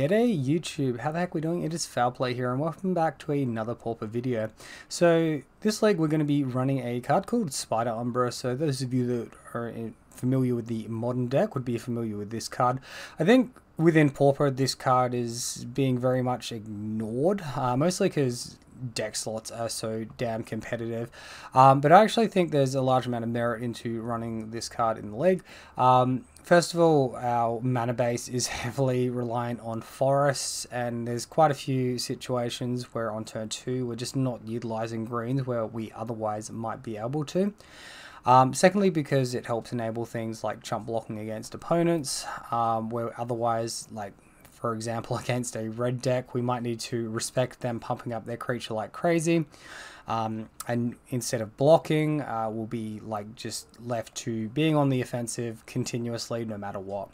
G'day YouTube, how the heck are we doing? It is Foul Play here and welcome back to another Pauper video. So this leg we're going to be running a card called Spider Umbra. So those of you that are familiar with the modern deck would be familiar with this card. I think within Pauper this card is being very much ignored, mostly because deck slots are so damn competitive, but I actually think there's a large amount of merit into running this card in the leg. First of all, our mana base is heavily reliant on forests, and there's quite a few situations where on turn 2 we're just not utilizing greens where we otherwise might be able to. Secondly, because it helps enable things like chump blocking against opponents, where otherwise, like for example, against a red deck, we might need to respect them pumping up their creature like crazy. And instead of blocking, we'll be like just left to being on the offensive continuously no matter what.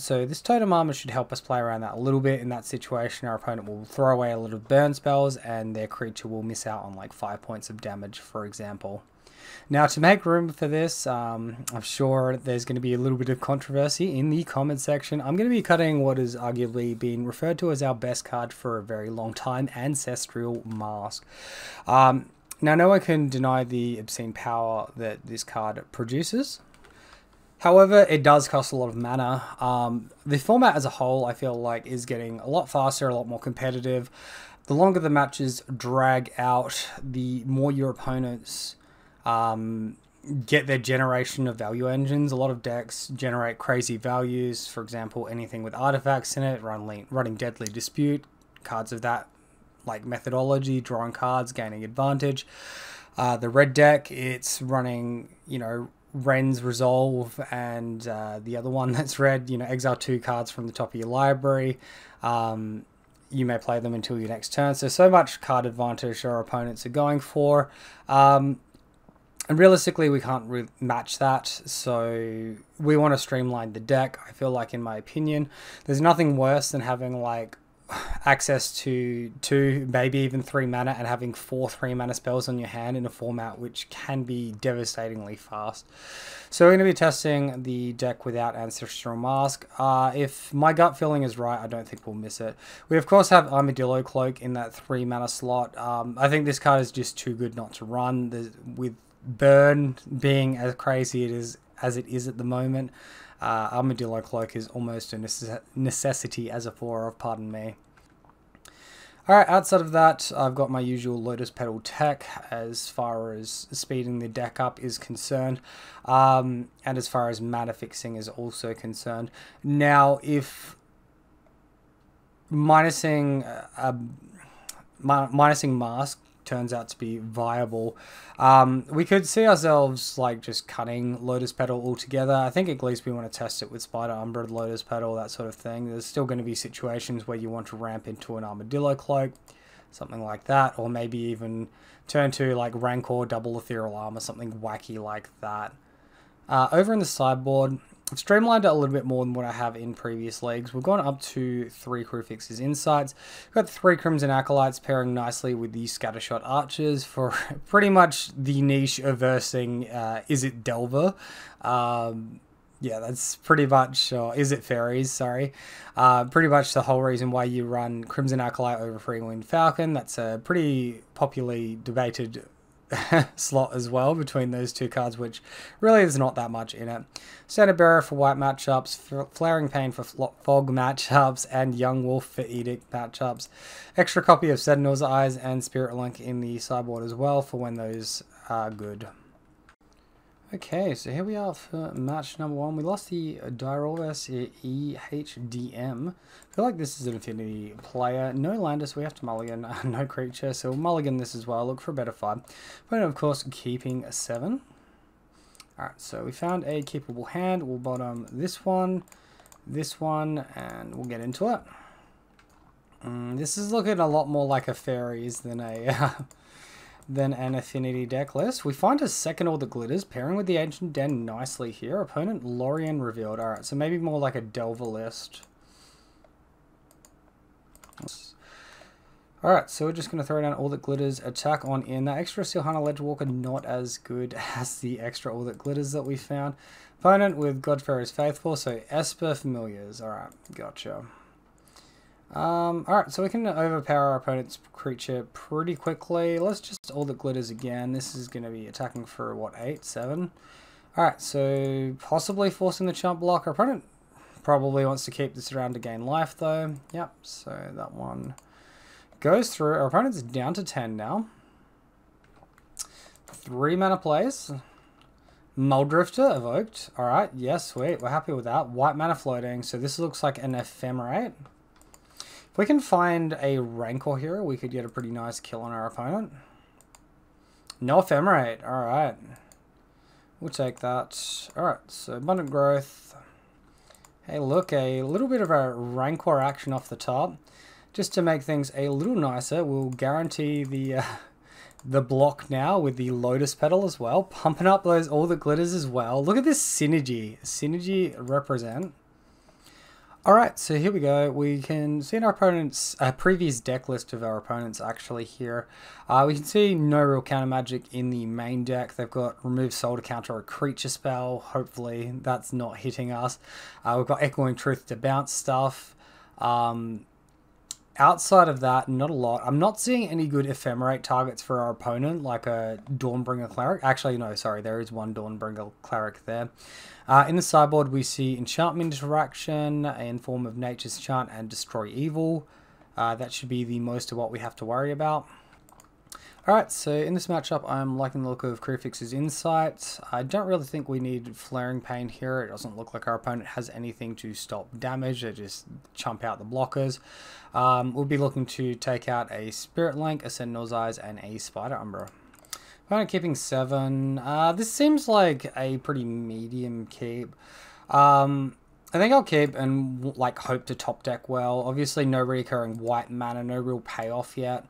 So this totem armor should help us play around that a little bit. In that situation, our opponent will throw away a lot of burn spells and their creature will miss out on like 5 points of damage, for example. Now, to make room for this, I'm sure there's going to be a little bit of controversy in the comment section. I'm going to be cutting what has arguably been referred to as our best card for a very long time, Ancestral Mask. Now, no one can deny the obscene power that this card produces. However, it does cost a lot of mana. The format as a whole, I feel like, is getting a lot faster, a lot more competitive. The longer the matches drag out, the more your opponents get their generation of value engines. A lot of decks generate crazy values. For example, anything with artifacts in it, running Deadly Dispute, cards of that like methodology, drawing cards, gaining advantage. The red deck, it's running, you know, Ren's Resolve, and the other one that's red, you know, exile 2 cards from the top of your library. You may play them until your next turn. So much card advantage our opponents are going for. And realistically, we can't match that, so we want to streamline the deck. I feel like, in my opinion, there's nothing worse than having like access to 2, maybe even 3 mana and having 4 3-mana spells on your hand in a format which can be devastatingly fast. So we're going to be testing the deck without Ancestral Mask. If my gut feeling is right, I don't think we'll miss it. We of course have Armadillo Cloak in that 3-mana slot. I think this card is just too good not to run. With burn being as crazy as it is at the moment, Armadillo Cloak is almost a necessity as a 4-of, pardon me. Alright, outside of that, I've got my usual Lotus Petal tech as far as speeding the deck up is concerned, and as far as mana fixing is also concerned. Now, if minusing Mask turns out to be viable, we could see ourselves like just cutting Lotus Petal altogether. I think at least we want to test it with Spider Umbra, Lotus Petal, that sort of thing. There's still going to be situations where you want to ramp into an Armadillo Cloak, something like that, or maybe even turn to like Rancor, double Ethereal Armor, something wacky like that. Over in the sideboard, I've streamlined it a little bit more than what I have in previous legs. We've gone up to 3 Grixis Insights. We've got 3 Crimson Acolytes pairing nicely with the Scattershot Archers for pretty much the niche of versing Izzet Delver. Yeah, that's pretty much, Izzet Fairies, sorry. Pretty much the whole reason why you run Crimson Acolyte over Free-Winged Falcon. That's a pretty popularly debated slot as well between those 2 cards, which really is not that much in it. Standard Bearer for white matchups, Flaring Pain for fog matchups, and Young Wolf for edict matchups. Extra copy of Sentinel's Eyes and Spirit Link in the sideboard as well for when those are good. Okay, so here we are for match number 1. We lost the Dirolves EHDM. I feel like this is an Affinity player. No lander, so we have to mulligan. No creature, so we'll mulligan this as well. Look for a better 5. But of course, keeping a 7. Alright, so we found a keepable hand. We'll bottom this one, and we'll get into it. This is looking a lot more like a fairies than a than an Affinity deck list. We find a second All That Glitters pairing with the Ancient Den nicely here. Opponent Lorien revealed. Alright, so maybe more like a Delver list. Alright, so we're just going to throw down All That Glitters, attack on in. That extra Steel Hunter Ledgewalker not as good as the extra All That Glitters that we found. Opponent with Godfarer is Faithful, so Esper Familiars. Alright, gotcha. Alright, so we can overpower our opponent's creature pretty quickly. Let's just all that glitters again. This is going to be attacking for, what, 8, 7? Alright, so possibly forcing the chump block. Our opponent probably wants to keep this around to gain life, though. Yep, so that one goes through. Our opponent's down to 10 now. 3 mana plays. Muldrifter evoked. Alright, yes, sweet. We're happy with that. White mana floating, so this looks like an Ephemerate. If we can find a Rancor here, we could get a pretty nice kill on our opponent. No Ephemerate. Alright. We'll take that. Alright, so Abundant Growth. Hey, look, a little bit of a Rancor action off the top. Just to make things a little nicer, we'll guarantee the block now with the Lotus Petal as well. Pumping up those all the glitters as well. Look at this synergy. Synergy represent. Alright, so here we go. We can see in our opponent's previous deck list of our opponents actually here. We can see no real counter magic in the main deck. They've got Remove Soul to counter a creature spell. Hopefully that's not hitting us. We've got Echoing Truth to bounce stuff. Outside of that, not a lot. I'm not seeing any good Ephemerate targets for our opponent, like a Dawnbringer Cleric. Actually, no, sorry, there is one Dawnbringer Cleric there. In the sideboard, we see Enchantment Interaction in form of Nature's Chant and Destroy Evil. That should be the most of what we have to worry about. Alright, so in this matchup, I'm liking the look of Krufix's Insight. I don't really think we need Flaring Pain here. It doesn't look like our opponent has anything to stop damage. They just chump out the blockers. We'll be looking to take out a Spirit Link, a Sentinel's Eyes, and a Spider Umbra. Opponent keeping 7. This seems like a pretty medium keep. I think I'll keep and like hope to top deck well. Obviously, no recurring white mana, no real payoff yet.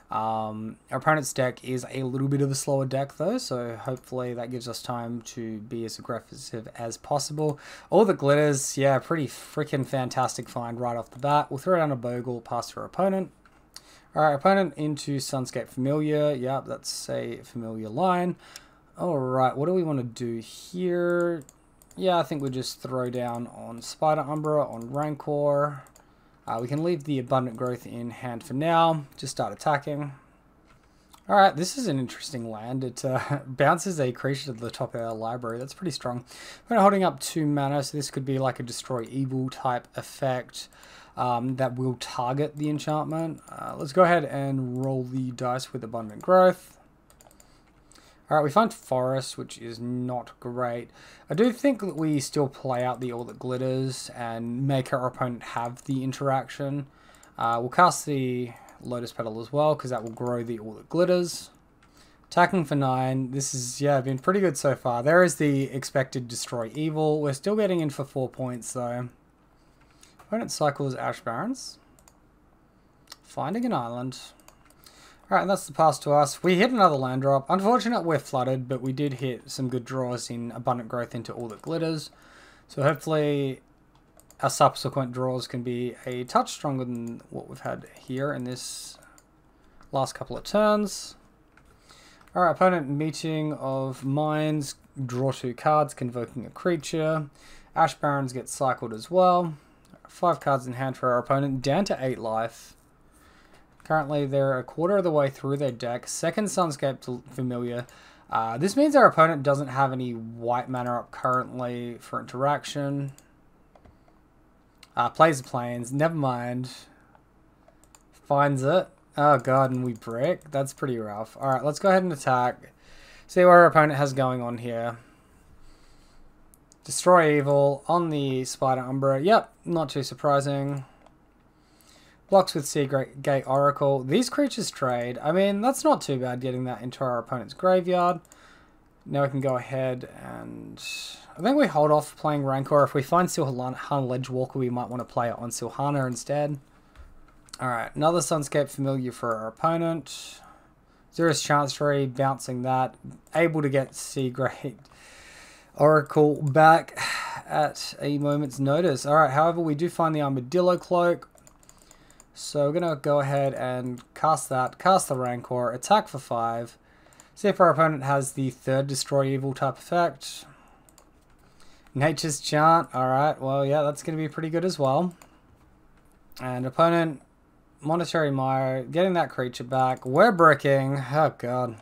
Our opponent's deck is a little bit of a slower deck though, so hopefully that gives us time to be as aggressive as possible. All the glitters, yeah, pretty freaking fantastic find right off the bat. We'll throw down a Bogle, pass to our opponent. Alright, opponent into Sunscape Familiar. Yep, that's a familiar line. Alright, what do we want to do here? Yeah, I think we just throw down on Spider Umbra, on Rancor. We can leave the Abundant Growth in hand for now. Just start attacking. Alright, this is an interesting land. It bounces a creature to the top of our library. That's pretty strong. We're holding up 2 mana, so this could be like a Destroy Evil type effect that will target the enchantment. Let's go ahead and roll the dice with Abundant Growth. Alright, we find Forest, which is not great. I do think that we still play out the All That Glitters and make our opponent have the interaction. We'll cast the Lotus Petal as well, because that will grow the All That Glitters. Attacking for 9. This is, yeah, been pretty good so far. There is the expected Destroy Evil. We're still getting in for 4 points, though. Opponent cycles Ash Barrens. Finding an island. Alright, and that's the pass to us. We hit another land drop. Unfortunate we're flooded, but we did hit some good draws in Abundant Growth into All That Glitters. So hopefully our subsequent draws can be a touch stronger than what we've had here in this last couple of turns. Alright, opponent Meeting of Minds. Draw 2 cards, convoking a creature. Ash Barrens get cycled as well. 5 cards in hand for our opponent, down to 8 life. Currently, they're a quarter of the way through their deck. Second Sunscape Familiar. This means our opponent doesn't have any white mana up currently for interaction. Plays the Plains. Never mind. Finds it. Oh god, and we brick. That's pretty rough. Alright, let's go ahead and attack. See what our opponent has going on here. Destroy Evil on the Spider Umbra. Yep, not too surprising. Blocks with Seagate Oracle. These creatures trade. I mean, that's not too bad getting that into our opponent's graveyard. Now we can go ahead and... I think we hold off playing Rancor. If we find Silhana Ledgewalker, we might want to play it on Silhana instead. Alright, another Sunscape Familiar for our opponent. Zerus Chancery, bouncing that. Able to get Seagate Oracle back at a moment's notice. Alright, however, we do find the Armadillo Cloak. So we're going to go ahead and cast that, cast the Rancor, attack for 5. See if our opponent has the 3rd Destroy Evil type effect. Nature's Chant, alright, well yeah, that's going to be pretty good as well. And opponent, Monetary Mire, getting that creature back. We're bricking. Oh god.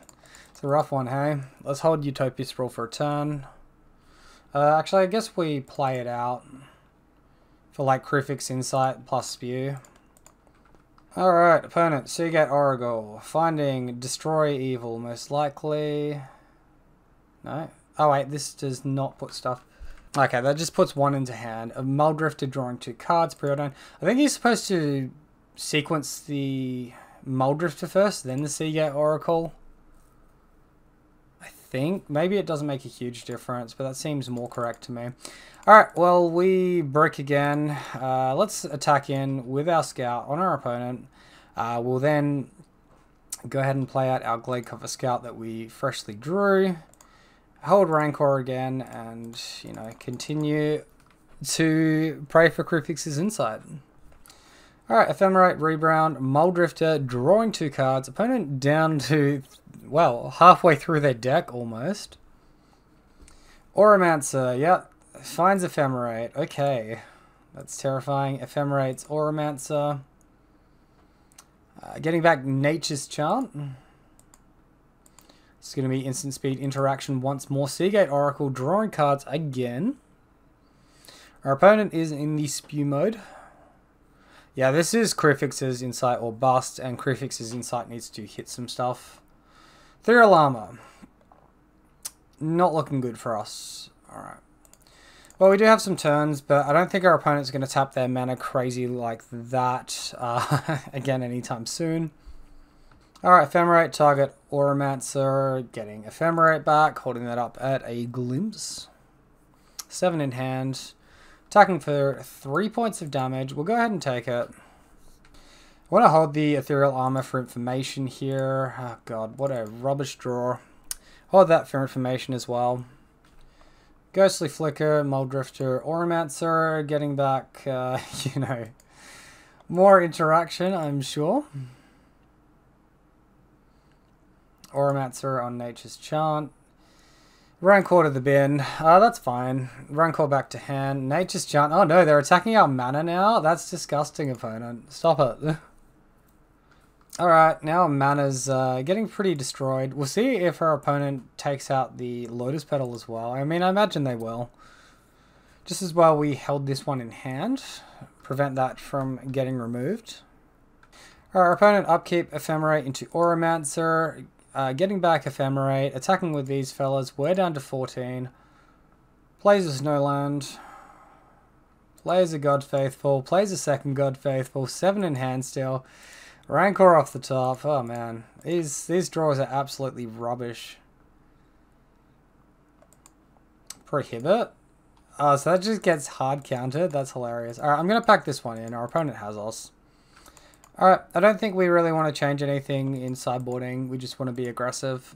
It's a rough one, hey? Let's hold Utopia Sprawl for a turn. Actually, I guess we play it out for like Cryphix Insight plus Spew. Alright, opponent, Seagate Oracle. Finding Destroy Evil, most likely. No? Oh wait, this does not put stuff. Okay, that just puts one into hand. A Muldrifter drawing 2 cards, preordain. I think he's supposed to sequence the Muldrifter first, then the Seagate Oracle. I think. Maybe it doesn't make a huge difference, but that seems more correct to me. Alright, well, we break again. Let's attack in with our Scout on our opponent. We'll then go ahead and play out our Glade Cover Scout that we freshly drew. Hold Rancor again, and, you know, continue to pray for Cryphix's Insight. Alright, Ephemerate, Rebround, Muldrifter, drawing 2 cards. Opponent down to, well, halfway through their deck, almost. Auramancer, yep. Finds Ephemerate, okay. That's terrifying. Ephemerate's Auramancer. Getting back Nature's Chant. It's going to be instant speed interaction once more. Seagate Oracle, drawing cards again. Our opponent is in the Spew mode. Yeah, this is Cryphix's Insight or bust, and Cryphix's Insight needs to hit some stuff. Ethereal Armor. Not looking good for us. Alright. Well, we do have some turns, but I don't think our opponent's going to tap their mana crazy like that again anytime soon. Alright, Ephemerate, target Auramancer, getting Ephemerate back, holding that up at a glimpse. 7 in hand. Attacking for 3 points of damage. We'll go ahead and take it. I want to hold the Ethereal Armor for information here. Oh god, what a rubbish draw. Hold that for information as well. Ghostly Flicker, Muldrifter, Auramancer, getting back, you know, more interaction, I'm sure. Auramancer on Nature's Chant. Rancor to the bin. That's fine. Rancor back to hand. Nature's Chant. Oh no, they're attacking our mana now? That's disgusting, opponent. Stop it. Alright, now our mana's getting pretty destroyed. We'll see if our opponent takes out the Lotus Petal as well. I mean, I imagine they will. Just as well we held this one in hand. Prevent that from getting removed. Our opponent upkeep Ephemerate into Auramancer. Getting back Ephemerate, attacking with these fellas. We're down to 14. Plays a Snowland. Plays a God Faithful. Plays a second God Faithful. 7 in hand still. Rancor off the top. Oh man. These draws are absolutely rubbish. Prohibit. Oh, so that just gets hard countered. That's hilarious. Alright, I'm going to pack this one in. Our opponent has us. Alright, I don't think we really want to change anything in sideboarding. We just want to be aggressive.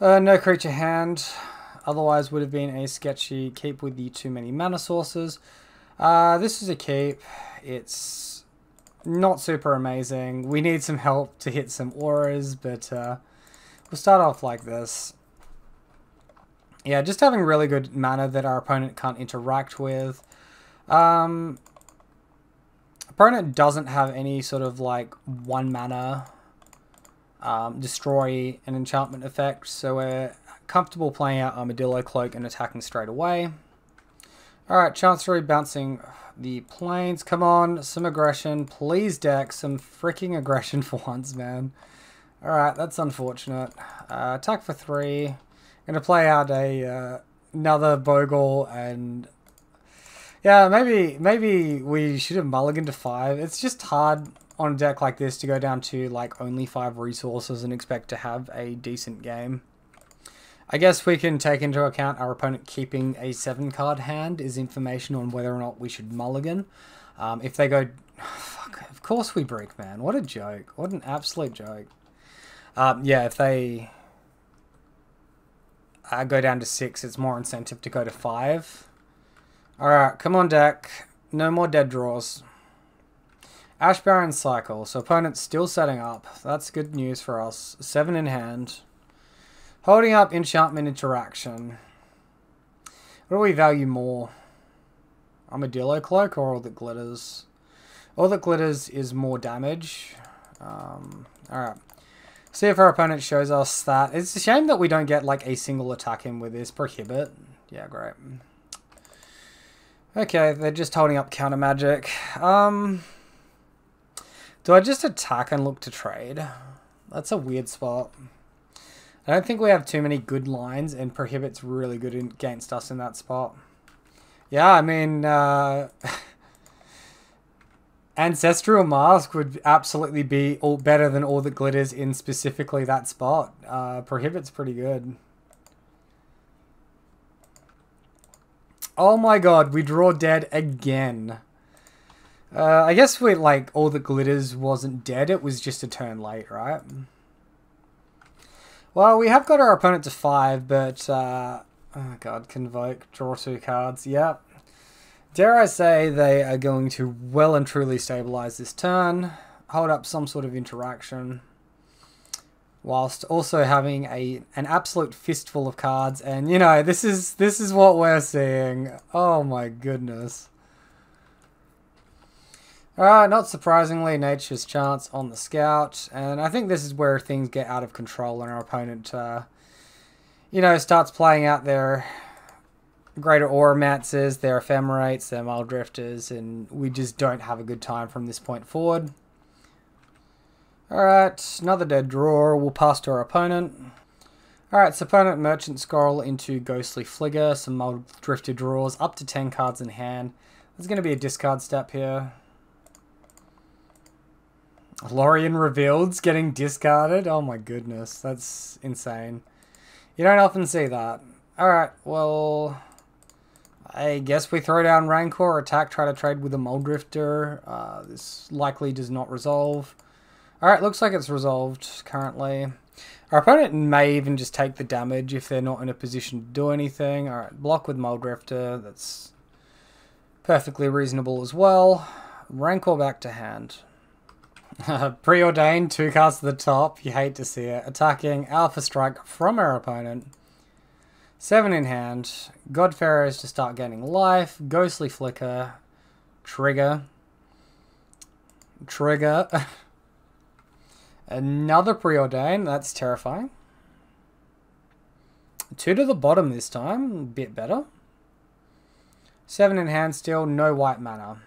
No creature hand. Otherwise would have been a sketchy keep with the too many mana sources. This is a keep. It's not super amazing. We need some help to hit some auras, but we'll start off like this. Yeah, just having really good mana that our opponent can't interact with. Opponent doesn't have any sort of like 1 mana destroy an enchantment effect, so we're comfortable playing out Armadillo Cloak and attacking straight away. Alright, Chancery bouncing the planes. Come on, some aggression. Please deck some freaking aggression for once, man. Alright, that's unfortunate. Attack for 3. Gonna play out a another Bogle, and yeah, maybe we should have mulliganed to 5. It's just hard on a deck like this to go down to like only 5 resources and expect to have a decent game. I guess we can take into account our opponent keeping a 7-card hand is information on whether or not we should mulligan. If they go, fuck, of course we break, man. What a joke! What an absolute joke. Yeah, if they go down to 6, it's more incentive to go to 5. Alright, come on deck. No more dead draws. Ash Baron cycle. So opponent's still setting up. That's good news for us. 7 in hand. Holding up enchantment interaction. What do we value more? Armadillo Cloak or all that glitters? All that glitters is more damage. Alright. See if our opponent shows us that. It's a shame that we don't get like a single attack in with this. Prohibit. Yeah, great. Okay, they're just holding up counter magic. Do I just attack and look to trade? That's a weird spot. I don't think we have too many good lines, and Prohibit's really good against us in that spot. Yeah, I mean, Ancestral Mask would absolutely be better than all that glitters in specifically that spot. Prohibit's pretty good. Oh my god, we draw dead again. I guess we like all that glitters wasn't dead, it was just a turn late, right? Well, we have got our opponent to 5, but oh god, Convoke, draw 2 cards, yep. Dare I say they are going to well and truly stabilize this turn, hold up some sort of interaction, whilst also having an absolute fistful of cards, and you know, this is what we're seeing. Oh my goodness. Alright, not surprisingly, Nature's Chance on the Scout, and I think this is where things get out of control and our opponent, you know, starts playing out their Greater Auramances, their Ephemerates, their Muldrifters, and we just don't have a good time from this point forward. Alright, another dead draw. We'll pass to our opponent. Alright, so opponent Merchant Scroll into Ghostly Fligger, some Muldrifter draws, up to 10 cards in hand. There's going to be a discard step here. Lorien Revealed's getting discarded? Oh my goodness, that's insane. You don't often see that. Alright, well, I guess we throw down Rancor, attack, try to trade with a Muldrifter. This likely does not resolve. Alright, looks like it's resolved currently. Our opponent may even just take the damage if they're not in a position to do anything. Alright, block with Muldrifter, that's perfectly reasonable as well. Rancor back to hand. Preordained, 2 cards to the top, you hate to see it. Attacking, Alpha Strike from our opponent. 7 in hand. Godfarers to start gaining life. Ghostly Flicker. Trigger. Another Preordained, that's terrifying. 2 to the bottom this time, a bit better. 7 in hand still, no white mana.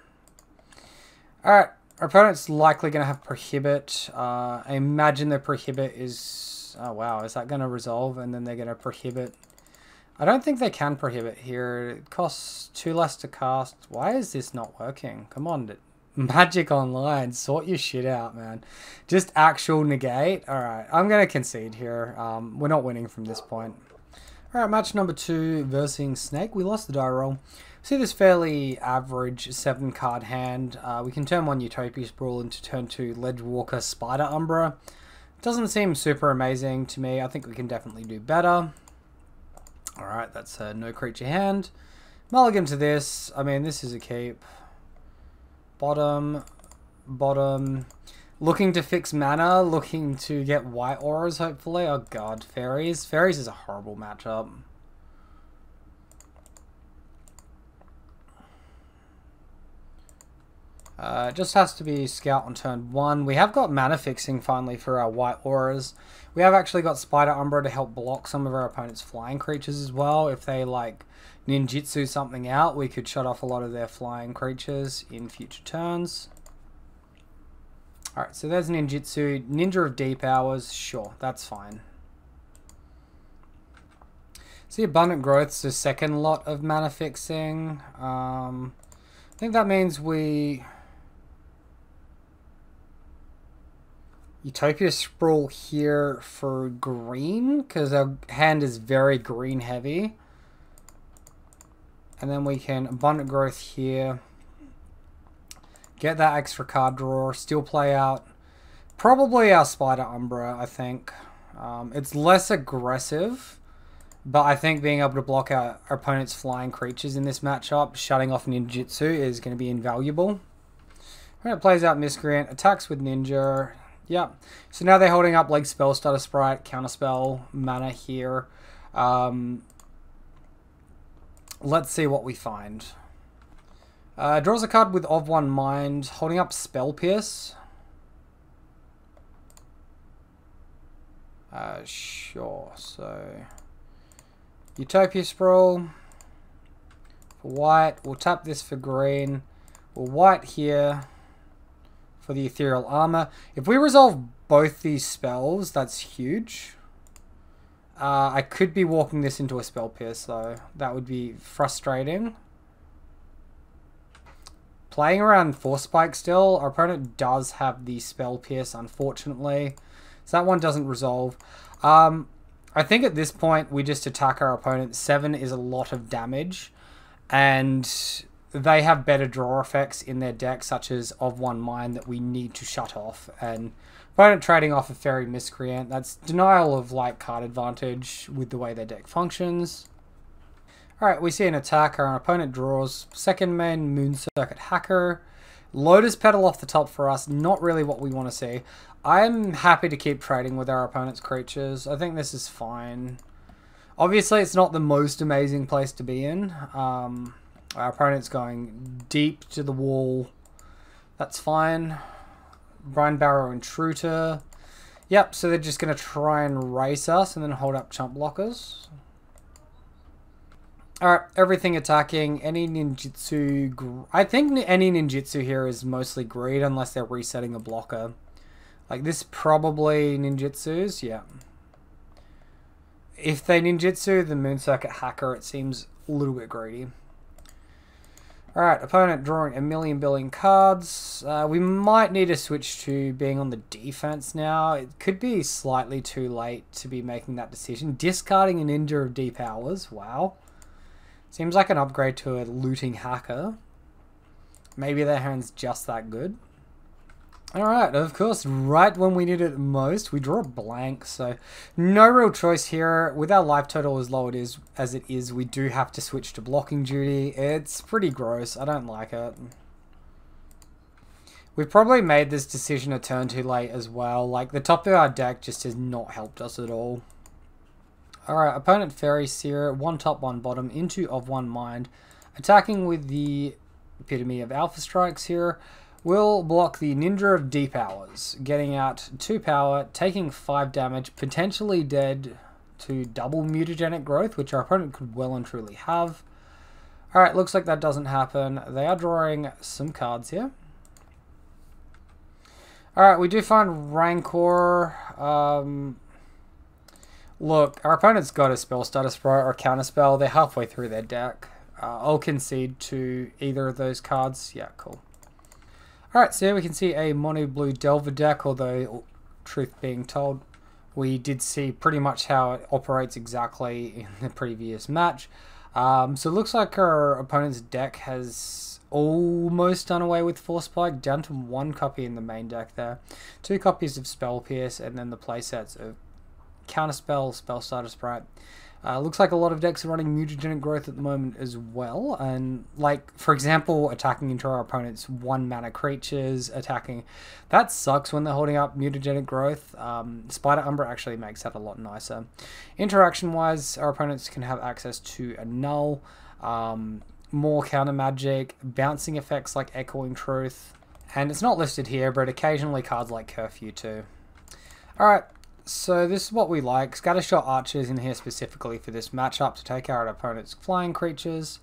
Alright. Our opponent's likely going to have Prohibit. I imagine the Prohibit is... Oh wow, is that going to resolve? And then they're going to Prohibit. I don't think they can Prohibit here. It costs 2 less to cast. Why is this not working? Come on, Magic Online. Sort your shit out, man. Just actual negate. Alright, I'm going to concede here. We're not winning from this point. Alright, match number 2 versus Snake. We lost the die roll. See this fairly average 7-card hand. We can turn 1 Utopia Sprawl into turn 2 Ledgewalker Spider Umbra. Doesn't seem super amazing to me. I think we can definitely do better. Alright, that's a no creature hand. Mulligan to this. I mean, this is a keep. Bottom. Looking to fix mana. Looking to get white auras, hopefully. Oh god, Fairies. Fairies is a horrible matchup. It just has to be Scout on turn 1. We have got mana fixing finally for our white auras. We have actually got Spider Umbra to help block some of our opponent's flying creatures as well. If they like ninjutsu something out, we could shut off a lot of their flying creatures in future turns. Alright, so there's ninjutsu. Ninja of Deep Hours, sure, that's fine. See, Abundant Growth's the second lot of mana fixing. I think that means we... Utopia Sprawl here for green, because our hand is very green heavy. And then we can Abundant Growth here. Get that extra card draw, still play out probably our Spider Umbra, I think. It's less aggressive, but I think being able to block our opponent's flying creatures in this matchup, shutting off ninjutsu, is going to be invaluable. When it plays out Miscreant, attacks with Ninja. Yep. So now they're holding up like Spellstutter Sprite, Counterspell, mana here. Let's see what we find. Draws a card with of one mind, holding up Spell Pierce. Sure, so Utopia Sprawl for white. We'll tap this for green. We'll white here for the Ethereal Armor. If we resolve both these spells, that's huge. I could be walking this into a Spell Pierce though. That would be frustrating. Playing around Force Spike still. Our opponent does have the Spell Pierce, unfortunately. So that one doesn't resolve. I think at this point we just attack our opponent. 7 is a lot of damage. And they have better draw effects in their deck, such as of one mind, that we need to shut off. And opponent trading off a Fairy Miscreant, that's denial of like card advantage with the way their deck functions. Alright, we see an attack. Our opponent draws second main Moon Circuit Hacker. Lotus Petal off the top for us, not really what we want to see. I'm happy to keep trading with our opponent's creatures. I think this is fine. Obviously, it's not the most amazing place to be in. Our opponent's going deep to the wall. That's fine. Brine Barrow Intruder. Yep, so they're just going to try and race us and then hold up chump blockers. Alright, everything attacking. Any ninjutsu... I think any ninjutsu here is mostly greed unless they're resetting a blocker. Like this probably ninjutsus, yeah. If they ninjutsu the Moon Circuit Hacker, it seems a little bit greedy. Alright, opponent drawing a million billion cards. We might need to switch to being on the defense now. It could be slightly too late to be making that decision. Discarding a Ninja of Deep Hours, wow. Seems like an upgrade to a looting hacker. Maybe their hand's just that good. Alright, of course, right when we need it most, we draw a blank, so no real choice here. With our life total as low as it is, we do have to switch to blocking duty. It's pretty gross, I don't like it. We've probably made this decision a turn too late as well. Like, the top of our deck just has not helped us at all. Alright, opponent Fairy Seer, 1 top, 1 bottom, into of one mind. Attacking with the epitome of Alpha Strikes here. We'll block the Ninja of Deep Hours, getting out 2 power, taking 5 damage, potentially dead to double mutagenic growth, which our opponent could well and truly have. Alright, looks like that doesn't happen. They are drawing some cards here. Alright, we do find Rancor. Look, our opponent's got a Spell Starter Sprite or a Counterspell. They're halfway through their deck. I'll concede to either of those cards. Yeah, cool. Alright, so here we can see a mono blue Delver deck, although, truth being told, we did see pretty much how it operates exactly in the previous match. So it looks like our opponent's deck has almost done away with Force Spike, down to 1 copy in the main deck there. 2 copies of Spell Pierce, and then the playsets of Counterspell, Spell Starter Sprite. Looks like a lot of decks are running mutagenic growth at the moment as well, and like, for example, attacking into our opponent's 1 mana creatures, attacking, that sucks when they're holding up mutagenic growth. Spider Umbra actually makes that a lot nicer. Interaction wise, our opponents can have access to a null, more counter magic, bouncing effects like Echoing Truth, and it's not listed here, but occasionally cards like Curfew too. Alright. So this is what we like. Scattershot Archers in here specifically for this matchup to take out our opponent's flying creatures.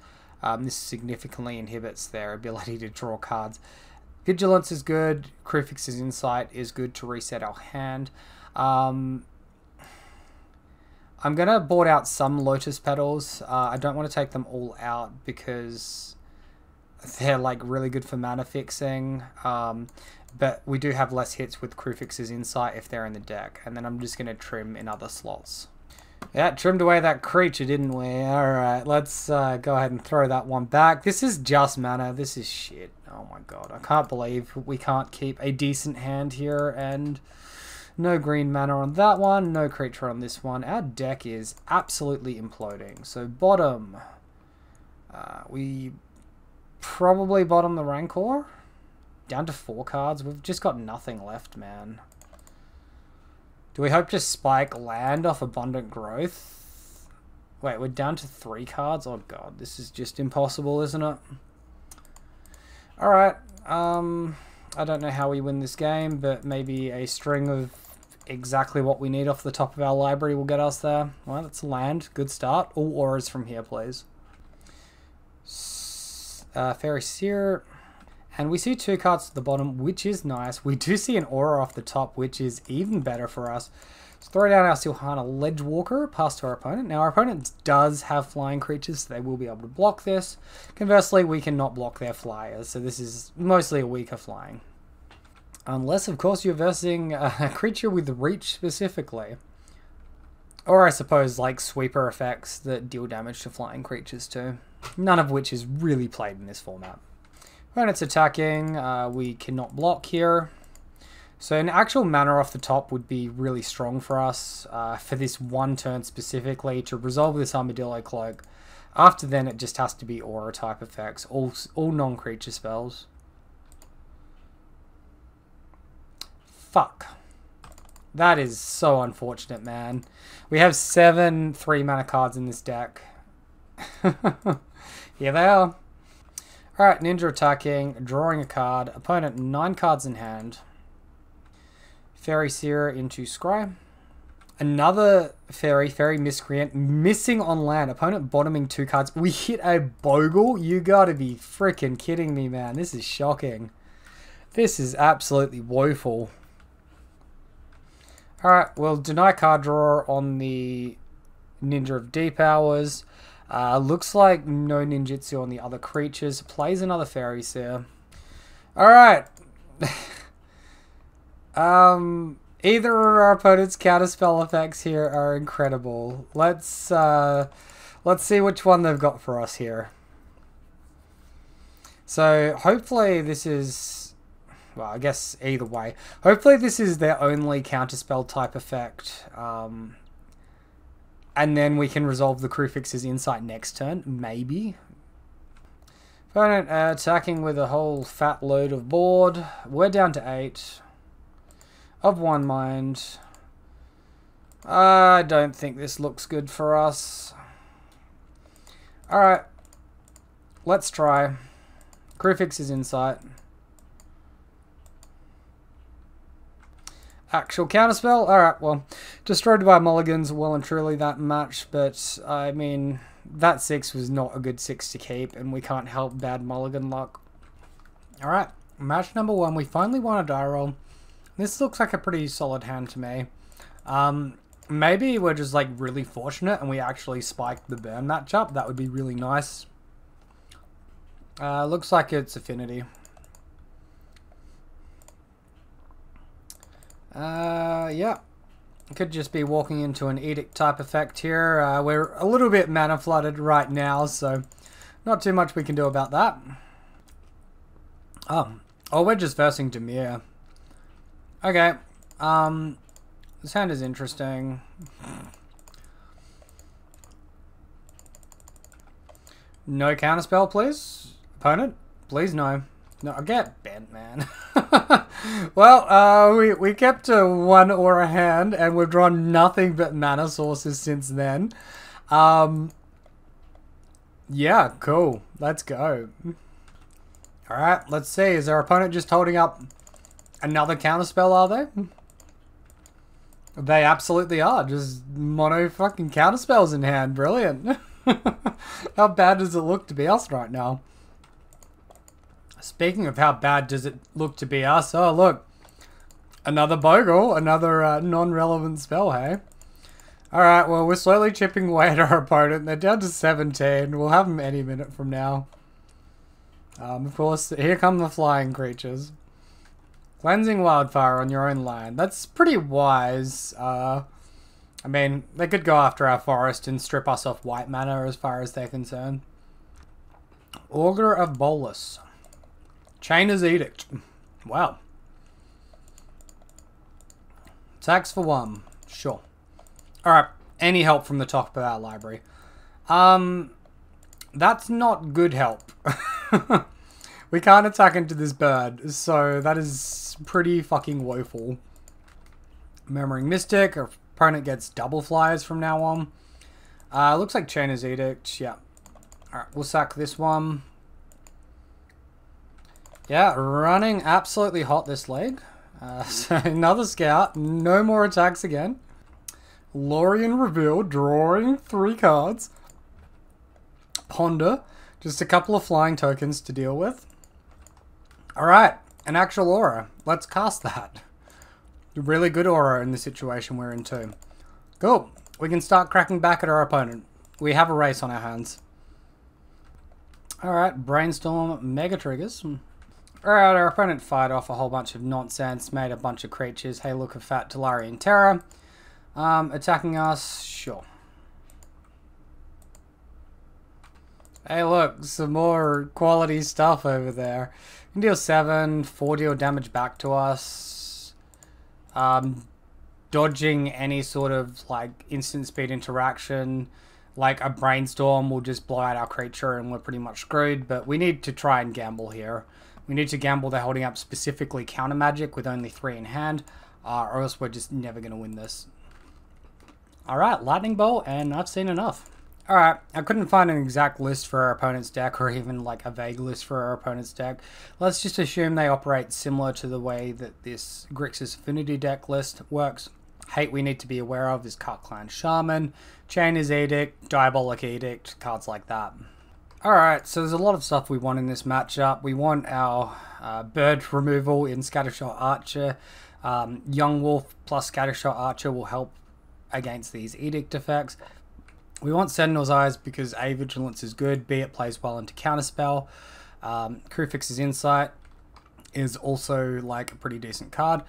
This significantly inhibits their ability to draw cards. Vigilance is good. Grixis' Insight is good to reset our hand. I'm going to board out some Lotus Petals. I don't want to take them all out because they're like really good for mana fixing. But we do have less hits with Grixis' Insight if they're in the deck. And then I'm just going to trim in other slots. Yeah, trimmed away that creature, didn't we? Alright, let's go ahead and throw that one back. This is just mana. This is shit. Oh my god. I can't believe we can't keep a decent hand here. And no green mana on that one. No creature on this one. Our deck is absolutely imploding. So bottom. We probably bottom the Rancor. Down to 4 cards. We've just got nothing left, man. Do we hope to spike land off Abundant Growth? Wait, we're down to 3 cards? Oh god, this is just impossible, isn't it? Alright, I don't know how we win this game, but maybe a string of exactly what we need off the top of our library will get us there. Well, that's land. Good start. All auras from here, please. Fairy Seer. And we see 2 cards at the bottom, which is nice. We do see an aura off the top, which is even better for us. Let's throw down our Silhana Ledgewalker, pass to our opponent. Now, our opponent does have flying creatures, so they will be able to block this. Conversely, we cannot block their flyers, so this is mostly a weaker flying. Unless, of course, you're versing a creature with reach specifically. Or, I suppose, like sweeper effects that deal damage to flying creatures too. None of which is really played in this format. When it's attacking, we cannot block here. So an actual mana off the top would be really strong for us for this one turn specifically to resolve this Armadillo Cloak. After then, it just has to be aura type effects, all non-creature spells. Fuck. That is so unfortunate, man. We have 7 3-mana cards in this deck. Here they are. Alright, Ninja attacking, drawing a card. Opponent 9 cards in hand. Fairy Seer into Scry. Another Fairy Miscreant, missing on land. Opponent bottoming 2 cards. We hit a Bogle? You gotta be freaking kidding me, man. This is shocking. This is absolutely woeful. Alright, we'll deny card draw on the Ninja of Deep Hours. Looks like no ninjutsu on the other creatures. Plays another Fairy Seer. Alright. Either of our opponent's counterspell effects here are incredible. Let's see which one they've got for us here. So hopefully this is, well, I guess either way. Hopefully this is their only counterspell type effect. And then we can resolve the Grixis' Insight next turn, maybe. Opponent attacking with a whole fat load of board. We're down to 8. Of 1 mind. I don't think this looks good for us. Alright. Let's try. Grixis' Insight. Actual counterspell? Alright, well, destroyed by mulligans, well and truly that match, but, I mean, that 6 was not a good 6 to keep, and we can't help bad mulligan luck. Alright, match number 1, we finally won a die roll. This looks like a pretty solid hand to me. Maybe we're just, like, really fortunate, and we actually spiked the burn matchup. That would be really nice. Looks like it's Affinity. Yeah. Could just be walking into an edict type effect here. We're a little bit mana flooded right now, so not too much we can do about that. Oh, we're just versing Demir. Okay. This hand is interesting. No counterspell, please. Opponent, please no. No, I get bent, man. Well, we kept to 1 aura hand, and we've drawn nothing but mana sources since then. Yeah, cool. Let's go. Alright, let's see. Is our opponent just holding up another counterspell, are they? They absolutely are. Just mono fucking counterspells in hand. Brilliant. How bad does it look to be us right now? Speaking of how bad does it look to be us, oh look, another Bogle, another non-relevant spell, hey? Alright, well we're slowly chipping away at our opponent. They're down to 17, we'll have them any minute from now. Of course, here come the flying creatures. Cleansing Wildfire on your own land, that's pretty wise. I mean, they could go after our forest and strip us off white mana as far as they're concerned. Augur of Bogles. Chainer's Edict. Wow. Attacks for 1. Sure. Alright. Any help from the top of our library? That's not good help. We can't attack into this bird, so that is pretty fucking woeful. Murmuring Mystic. Our opponent gets double flyers from now on. Looks like Chainer's Edict. Yeah. Alright, we'll sack this one. Yeah, running absolutely hot this leg. So another scout, no more attacks again. Lorien reveal, drawing 3 cards. Ponder, just a couple of flying tokens to deal with. Alright, an actual aura. Let's cast that. Really good aura in the situation we're in too. Cool. We can start cracking back at our opponent. We have a race on our hands. Alright, Brainstorm, Mega Triggers. Alright, our opponent fired off a whole bunch of nonsense, made a bunch of creatures. Hey, look, a fat Talarian Terror. Attacking us, sure. Hey, look, some more quality stuff over there. You can deal 7, 4 deal damage back to us. Dodging any sort of like instant speed interaction. Like a Brainstorm will just blow out our creature and we're pretty much screwed. But we need to try and gamble here. We need to gamble they're holding up specifically counter magic with only 3 in hand. Or else we're just never going to win this. Alright, Lightning Bolt, and I've seen enough. Alright, I couldn't find an exact list for our opponent's deck, or even like a vague list for our opponent's deck. Let's just assume they operate similar to the way that this Grixis Affinity deck list works. Hate we need to be aware of is Cut Clan Shaman, Chainer's Edict, Diabolic Edict, cards like that. Alright, so there's a lot of stuff we want in this matchup. We want our bird removal in Scattershot Archer. Young Wolf plus Scattershot Archer will help against these Edict effects. We want Sentinel's Eyes because A, Vigilance is good, B, it plays well into Counterspell. Crewfix's Insight is also like a pretty decent card.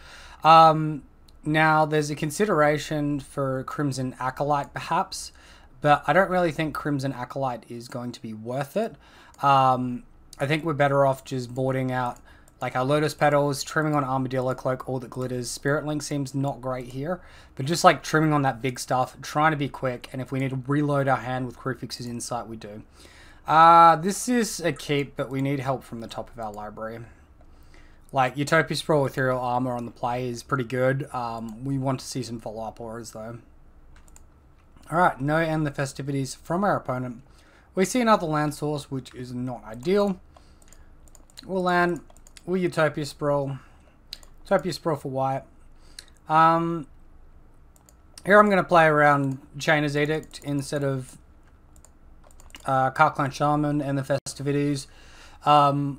Now, there's a consideration for Crimson Acolyte perhaps, but I don't really think Crimson Acolyte is going to be worth it. I think we're better off just boarding out like our Lotus Petals, trimming on Armadillo Cloak, All That Glitters. Spirit Link seems not great here, but just like trimming on that big stuff, trying to be quick, and if we need to reload our hand with Crewfix's Insight, we do. This is a keep, but we need help from the top of our library. Like, Utopia Sprawl Ethereal Armor on the play is pretty good. We want to see some follow-up auras, though. Alright, no End the Festivities from our opponent. We see another land source, which is not ideal. We'll land... We'll Utopia Sprawl. Utopia Sprawl for white. Here I'm going to play around Chainer's Edict instead of Cut Clan Shaman and the Festivities. I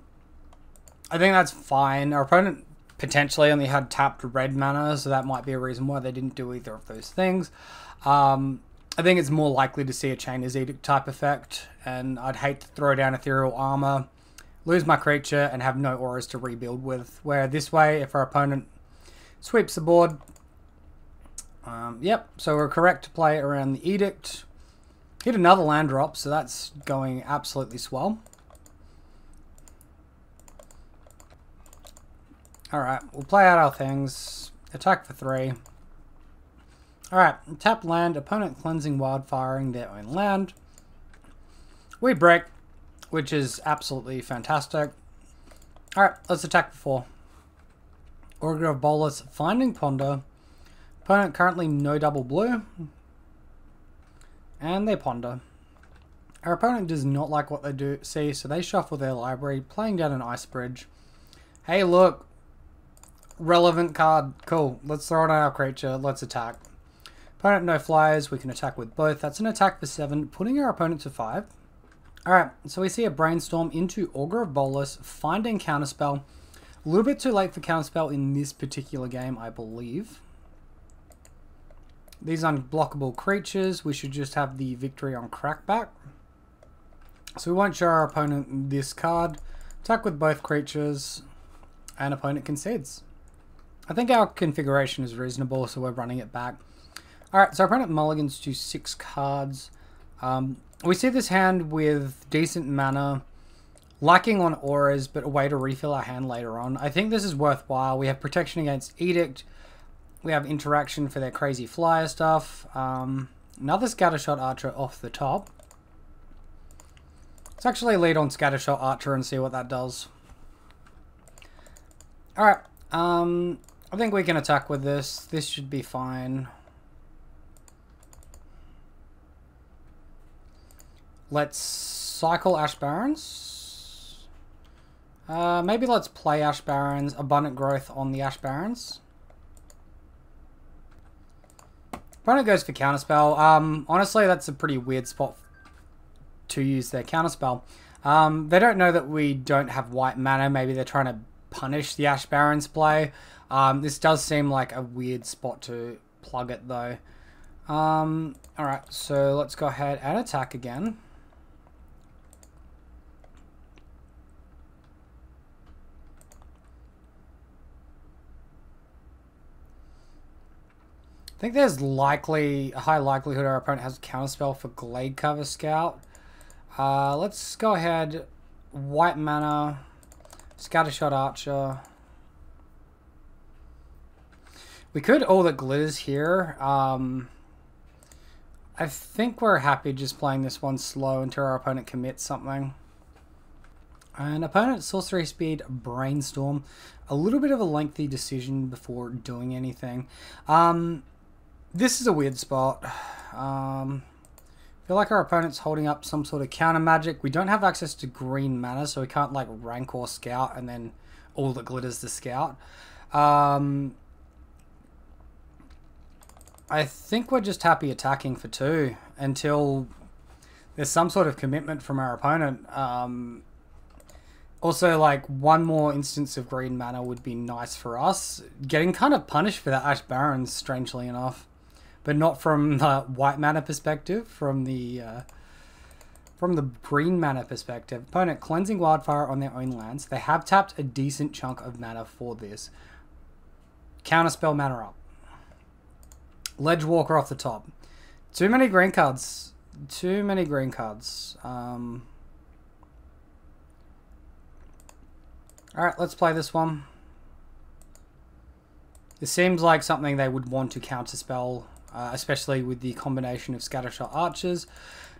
think that's fine. Our opponent potentially only had tapped red mana, so that might be a reason why they didn't do either of those things. I think it's more likely to see a Chainer's Edict type effect, and I'd hate to throw down Ethereal Armor, lose my creature, and have no auras to rebuild with. Where this way, if our opponent sweeps the board, yep, so we're correct to play around the Edict. Hit another land drop, so that's going absolutely swell. Alright, we'll play out our things. Attack for 3. Alright, tap land, opponent cleansing, wildfiring their own land. We break, which is absolutely fantastic. Alright, let's attack for 4. Augur of Bogles, finding Ponder. Opponent currently no double blue. And they ponder. Our opponent does not like what they see, so they shuffle their library, playing down an Ice Bridge. Hey, look. Relevant card. Cool. Let's throw it on our creature. Let's attack. Opponent no flyers. We can attack with both. That's an attack for 7, putting our opponent to 5. Alright, so we see a Brainstorm into Augur of Bogles, finding Counterspell. A little bit too late for Counterspell in this particular game, I believe. These unblockable creatures, we should just have the victory on Crackback. So we won't show our opponent this card. Attack with both creatures, and opponent concedes. I think our configuration is reasonable, so we're running it back. Alright, so our opponent mulligans to 6 cards. We see this hand with decent mana, lacking on auras, but a way to refill our hand later on. I think this is worthwhile. We have protection against Edict. We have interaction for their crazy flyer stuff. Another Scattershot Archer off the top. Let's actually lead on Scattershot Archer and see what that does. Alright, I think we can attack with this. This should be fine. Let's cycle Ash Barrens. Maybe let's play Ash Barrens, Abundant Growth on the Ash Barrens. Opponent goes for Counterspell. Honestly, that's a pretty weird spot to use their Counterspell. They don't know that we don't have white mana. Maybe they're trying to punish the Ash Barrens play. This does seem like a weird spot to plug it though. Alright, so let's go ahead and attack again. I think there's a high likelihood our opponent has a Counterspell for Glade Cover Scout. Let's go ahead, white mana, Scattershot Archer. We could All That Glitters here. I think we're happy just playing this one slow until our opponent commits something. And opponent Sorcery Speed Brainstorm. A little bit of a lengthy decision before doing anything. This is a weird spot. I feel like our opponent's holding up some sort of counter magic. We don't have access to green mana, so we can't like rank or scout and then All That Glitters the scout. I think we're just happy attacking for 2 until there's some sort of commitment from our opponent. Also, like, one more instance of green mana would be nice for us. Getting kind of punished for that Ash Barrens, strangely enough. But not from the white mana perspective, from the green mana perspective. Opponent cleansing Wildfire on their own lands. They have tapped a decent chunk of mana for this. Counterspell mana up. Ledgewalker off the top. Too many green cards. Too many green cards. Alright, let's play this one. It seems like something they would want to counterspell, especially with the combination of Scattershot Archers.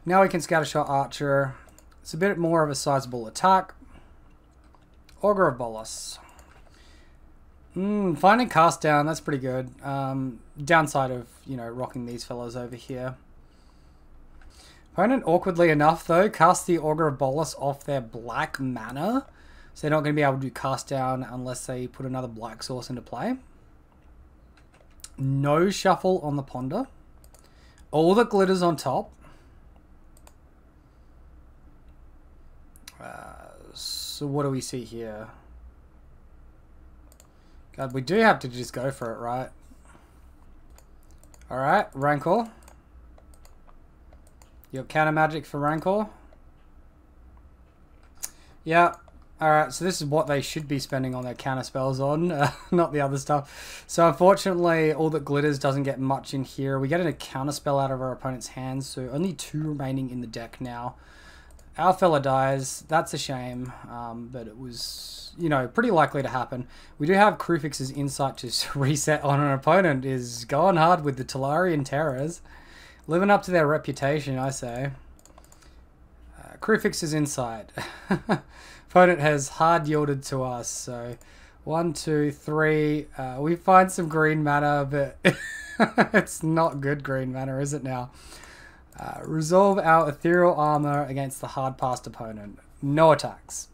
Now we can Scattershot Archer. It's a bit more of a sizable attack. Augur of Bogles. Finding Cast Down, that's pretty good. Downside of, you know, rocking these fellows over here. Opponent, awkwardly enough though, cast the Augur of Bogles off their black mana. So they're not going to be able to do Cast Down unless they put another black source into play. No shuffle on the Ponder. All That Glitters on top. So what do we see here? God, we do have to just go for it, right? Alright, Rancor. Your counter magic for Rancor. Yeah. Alright, so this is what they should be spending on their counter spells on, not the other stuff. So unfortunately, All That Glitters doesn't get much in here. We get a counter spell out of our opponent's hands, so only 2 remaining in the deck now. Our fella dies. That's a shame, but it was, you know, pretty likely to happen. We do have Grixis' insight to reset on an opponent is going hard with the Tolarian Terrors. Living up to their reputation, I say. Grixis' insight. Opponent has hard yielded to us, so 1, 2, 3. We find some green mana, but it's not good green mana, is it now? Resolve our ethereal armor against the hard passed opponent. No attacks.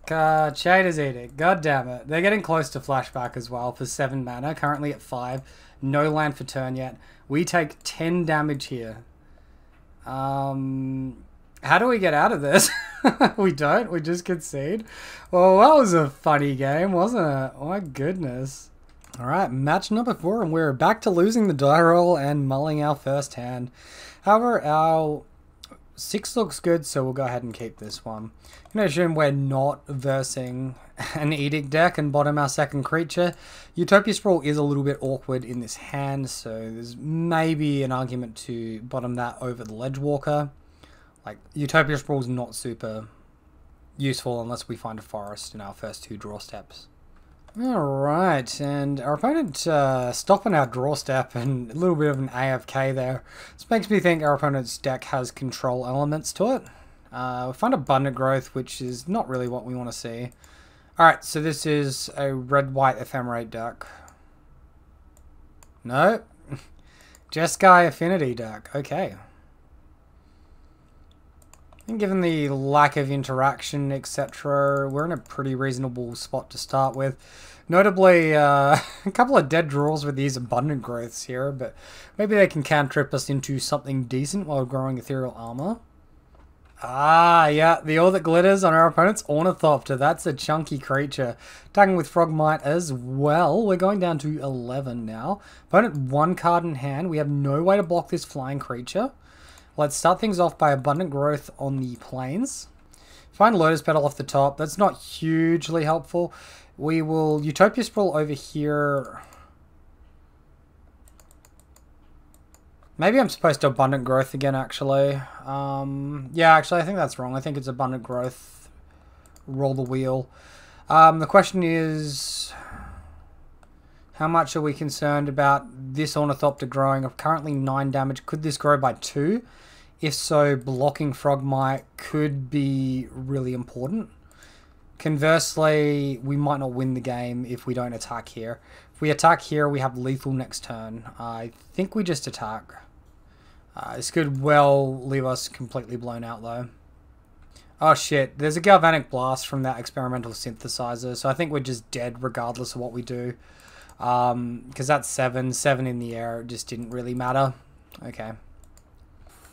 Shader's Edict. God damn it. They're getting close to flashback as well for 7 mana. Currently at 5. No land for turn yet. We take 10 damage here. How do we get out of this? We don't. We just concede. Well, that was a funny game, wasn't it? Oh my goodness. Alright, match number 4, and we're back to losing the die roll and mulling our first hand. However, our 6 looks good, so we'll go ahead and keep this one. I'm going to assume we're not versing an Edict deck and bottom our second creature. Utopia Sprawl is a little bit awkward in this hand, so there's maybe an argument to bottom that over the Ledgewalker. Like, Utopia Sprawl is not super useful unless we find a forest in our first 2 draw steps. Alright, and our opponent stopping our draw step and a little bit of an AFK there. This makes me think our opponent's deck has control elements to it. We find Abundant Growth, which is not really what we want to see. Alright, so this is a red-white Ephemerate deck. No. Jeskai Affinity deck, okay. And given the lack of interaction, etc., we're in a pretty reasonable spot to start with. Notably, a couple of dead draws with these abundant growths here, but maybe they can cantrip us into something decent while growing ethereal armor. Ah, yeah, the All That Glitters on our opponent's Ornithopter. That's a chunky creature. Attacking with Frogmite as well. We're going down to 11 now. Opponent 1 card in hand. We have no way to block this flying creature. Let's start things off by Abundant Growth on the plains. Find Lotus Petal off the top. That's not hugely helpful. We will Utopia Sprawl over here. Maybe I'm supposed to Abundant Growth again, actually. Yeah, actually, I think that's wrong. I think it's Abundant Growth. Roll the wheel. The question is, how much are we concerned about this Ornithopter growing? Currently 9 damage. Could this grow by 2? If so, blocking Frogmite could be really important. Conversely, we might not win the game if we don't attack here. If we attack here, we have lethal next turn. I think we just attack. This could well leave us completely blown out, though. Oh shit, there's a Galvanic Blast from that experimental synthesizer, so I think we're just dead regardless of what we do. Because that's 7 in the air, it just didn't really matter. Okay.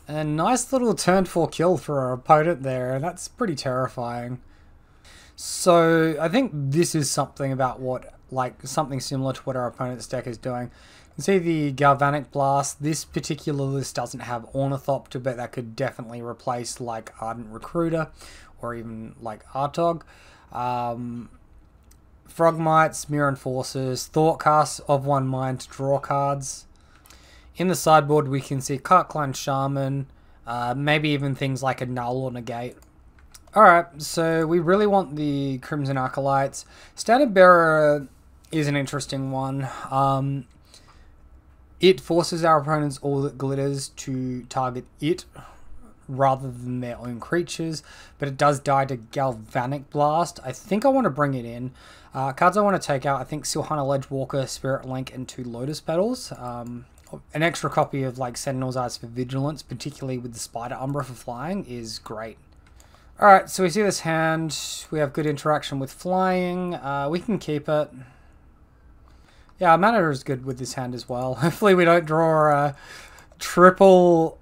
A nice little turn 4 kill for our opponent there, and that's pretty terrifying. So I think this is something about what, like, something similar to what our opponent's deck is doing. You can see the Galvanic Blast. This particular list doesn't have Ornithopter, but that could definitely replace, like, Ardent Recruiter, or even, like, Artog. Frogmites, Mirror Enforcers, Thoughtcast of One Mind to draw cards. In the sideboard, we can see Carkline Shaman, maybe even things like a Null or Negate. Alright, so we really want the Crimson Acolytes. Standard Bearer is an interesting one. It forces our opponents All That Glitters to target it rather than their own creatures, but it does die to Galvanic Blast. I think I want to bring it in. Cards I want to take out, I think Silhana Ledgewalker, Spirit Link, and 2 Lotus Petals. An extra copy of, like, Sentinel's Eyes for Vigilance, particularly with the Spider Umbra for flying, is great. Alright, so we see this hand. We have good interaction with flying. We can keep it. Yeah, our mana is good with this hand as well. Hopefully we don't draw triple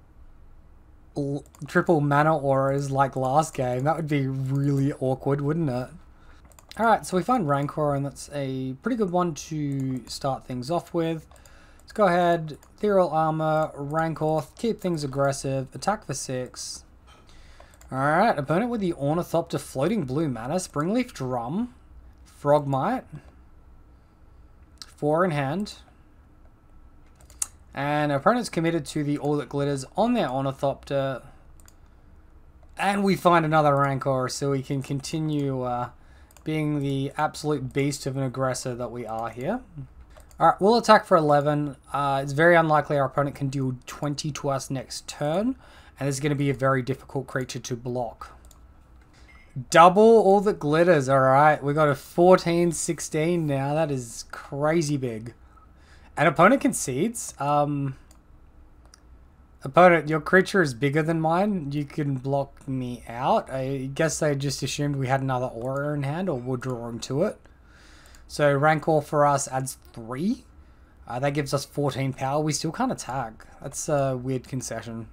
mana auras like last game. That would be really awkward, wouldn't it? Alright, so we find Rancor, and that's a pretty good one to start things off with. Let's go ahead, Ethereal Armor, Rancor, keep things aggressive, attack for 6. Alright, opponent with the Ornithopter, Floating Blue Mana, Springleaf Drum, Frogmite, 4 in hand. And our opponent's committed to the All That Glitters on their Ornithopter. And we find another Rancor, so we can continue being the absolute beast of an aggressor that we are here. Alright, we'll attack for 11. It's very unlikely our opponent can deal 20 to us next turn. And this is going to be a very difficult creature to block. Double All That Glitters, alright. We got a 14-16 now. That is crazy big. And opponent concedes. Opponent, your creature is bigger than mine. You can block me out. I guess they just assumed we had another aura in hand, or we're drawing to it. So Rancor for us adds 3. That gives us 14 power. We still can't attack. That's a weird concession.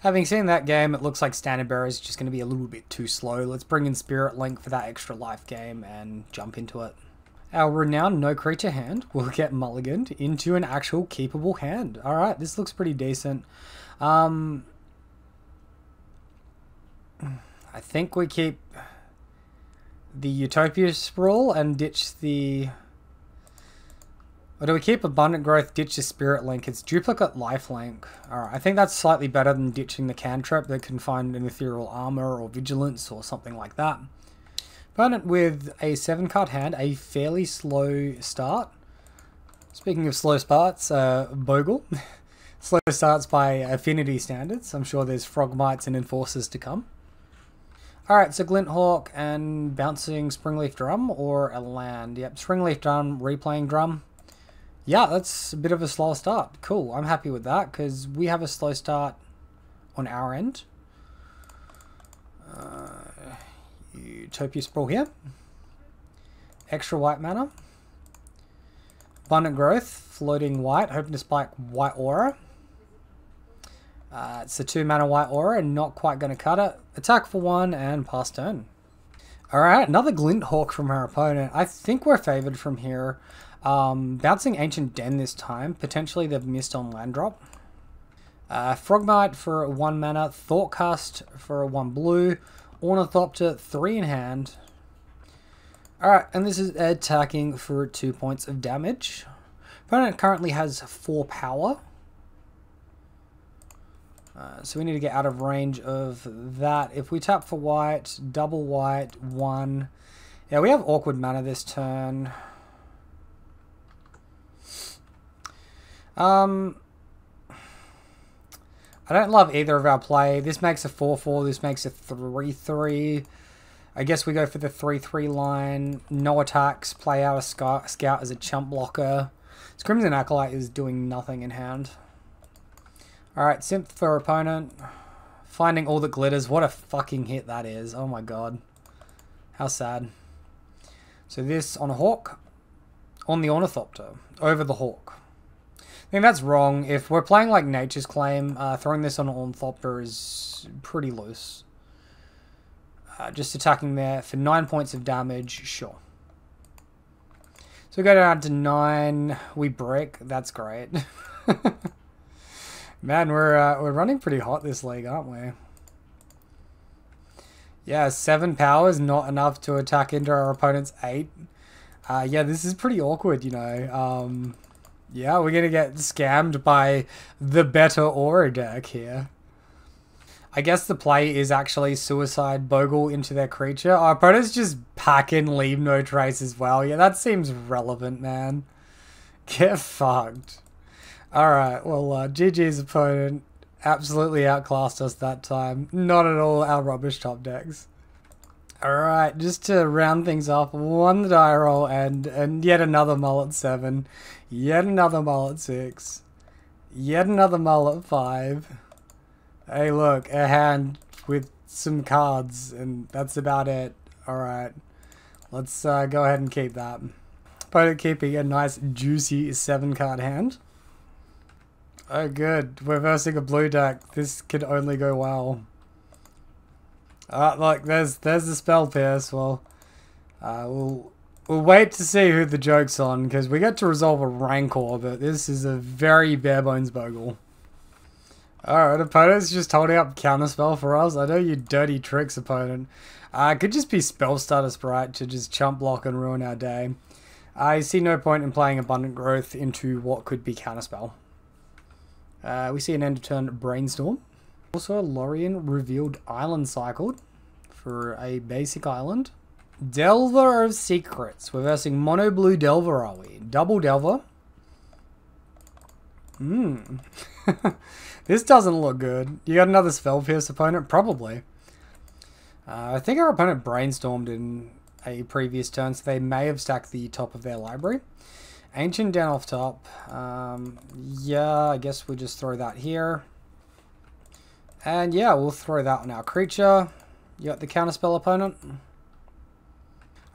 Having seen that game, it looks like Standard Bearer is just going to be a little bit too slow. Let's bring in Spirit Link for that extra life game and jump into it. Our renowned no creature hand will get mulliganed into an actual keepable hand. Alright, this looks pretty decent. I think we keep the Utopia Sprawl and ditch the... Or do we keep Abundant Growth, ditch the Spirit Link? It's duplicate lifelink. Alright, I think that's slightly better than ditching the cantrip that can find an Ethereal Armor or Vigilance or something like that. Opponent with a 7-card hand, a fairly slow start. Speaking of slow starts, Bogle. Slow starts by Affinity standards. I'm sure there's Frogmites and Enforcers to come. Alright, so Glinthawk and bouncing Springleaf Drum or a land. Yep, Springleaf Drum, replaying Drum. Yeah, that's a bit of a slower start. Cool, I'm happy with that because we have a slow start on our end. Utopia Sprawl here. Extra white mana. Abundant Growth, floating white, hoping to spike white aura. It's a 2 mana white aura and not quite going to cut it. Attack for 1 and pass turn. Alright, another Glint Hawk from our opponent. I think we're favoured from here. Bouncing Ancient Den this time. Potentially they've missed on land drop. Frogmite for 1 mana. Thoughtcast for 1 blue. Ornithopter, 3 in hand. Alright, and this is attacking for 2 points of damage. Opponent currently has 4 power. So we need to get out of range of that. If we tap for white, double white, 1. Yeah, we have awkward mana this turn. I don't love either of our play. This makes a 4-4, this makes a 3-3. I guess we go for the 3-3 line. No attacks, play out a scout as a chump blocker. This Crimson Acolyte is doing nothing in hand. Alright, Synth for opponent. Finding all that glitters. What a fucking hit that is. Oh my god. How sad. So this on a Hawk. On the Ornithopter. Over the Hawk. I think that's wrong. If we're playing like Nature's Claim, throwing this on an Ornithopter is pretty loose. Just attacking there for 9 points of damage. Sure. So we go down to 9. We break. That's great. Man, we're running pretty hot this league, aren't we? Yeah, 7 power is not enough to attack into our opponent's 8. Yeah, this is pretty awkward, you know. Yeah, we're gonna get scammed by the better aura deck here. I guess the play is actually Suicide Bogle into their creature. Our opponents just pack in Leave No Trace as well. Yeah, that seems relevant, man. Get fucked. Alright, well, GG's opponent absolutely outclassed us that time. Not at all our rubbish top decks. Alright, just to round things off, 1 die roll and yet another mull at 7. Yet another mull at 6. Yet another mull at 5. Hey look, a hand with some cards and that's about it. Alright, let's go ahead and keep that. Opponent keeping a nice juicy 7 card hand. Oh good, we're versing a blue deck. This could only go well. Look, there's the Spell Pierce. Well, we'll wait to see who the joke's on, because we get to resolve a Rancor, but this is a very bare bones Bogle. Alright, opponent's just holding up Counterspell for us. I know you dirty tricks, opponent. It could just be Spell Starter Sprite to just chump block and ruin our day. I see no point in playing Abundant Growth into what could be Counterspell. We see an end of turn Brainstorm. Also a Lorien Revealed Island cycled for a basic island. Delver of Secrets. We're versing Mono Blue Delver, are we? Double Delver. This doesn't look good. You got another Spell Pierce opponent? Probably. I think our opponent brainstormed in a previous turn, so they may have stacked the top of their library. Ancient Den off top. Yeah, I guess we'll just throw that here. And yeah, we'll throw that on our creature. You got the counterspell opponent.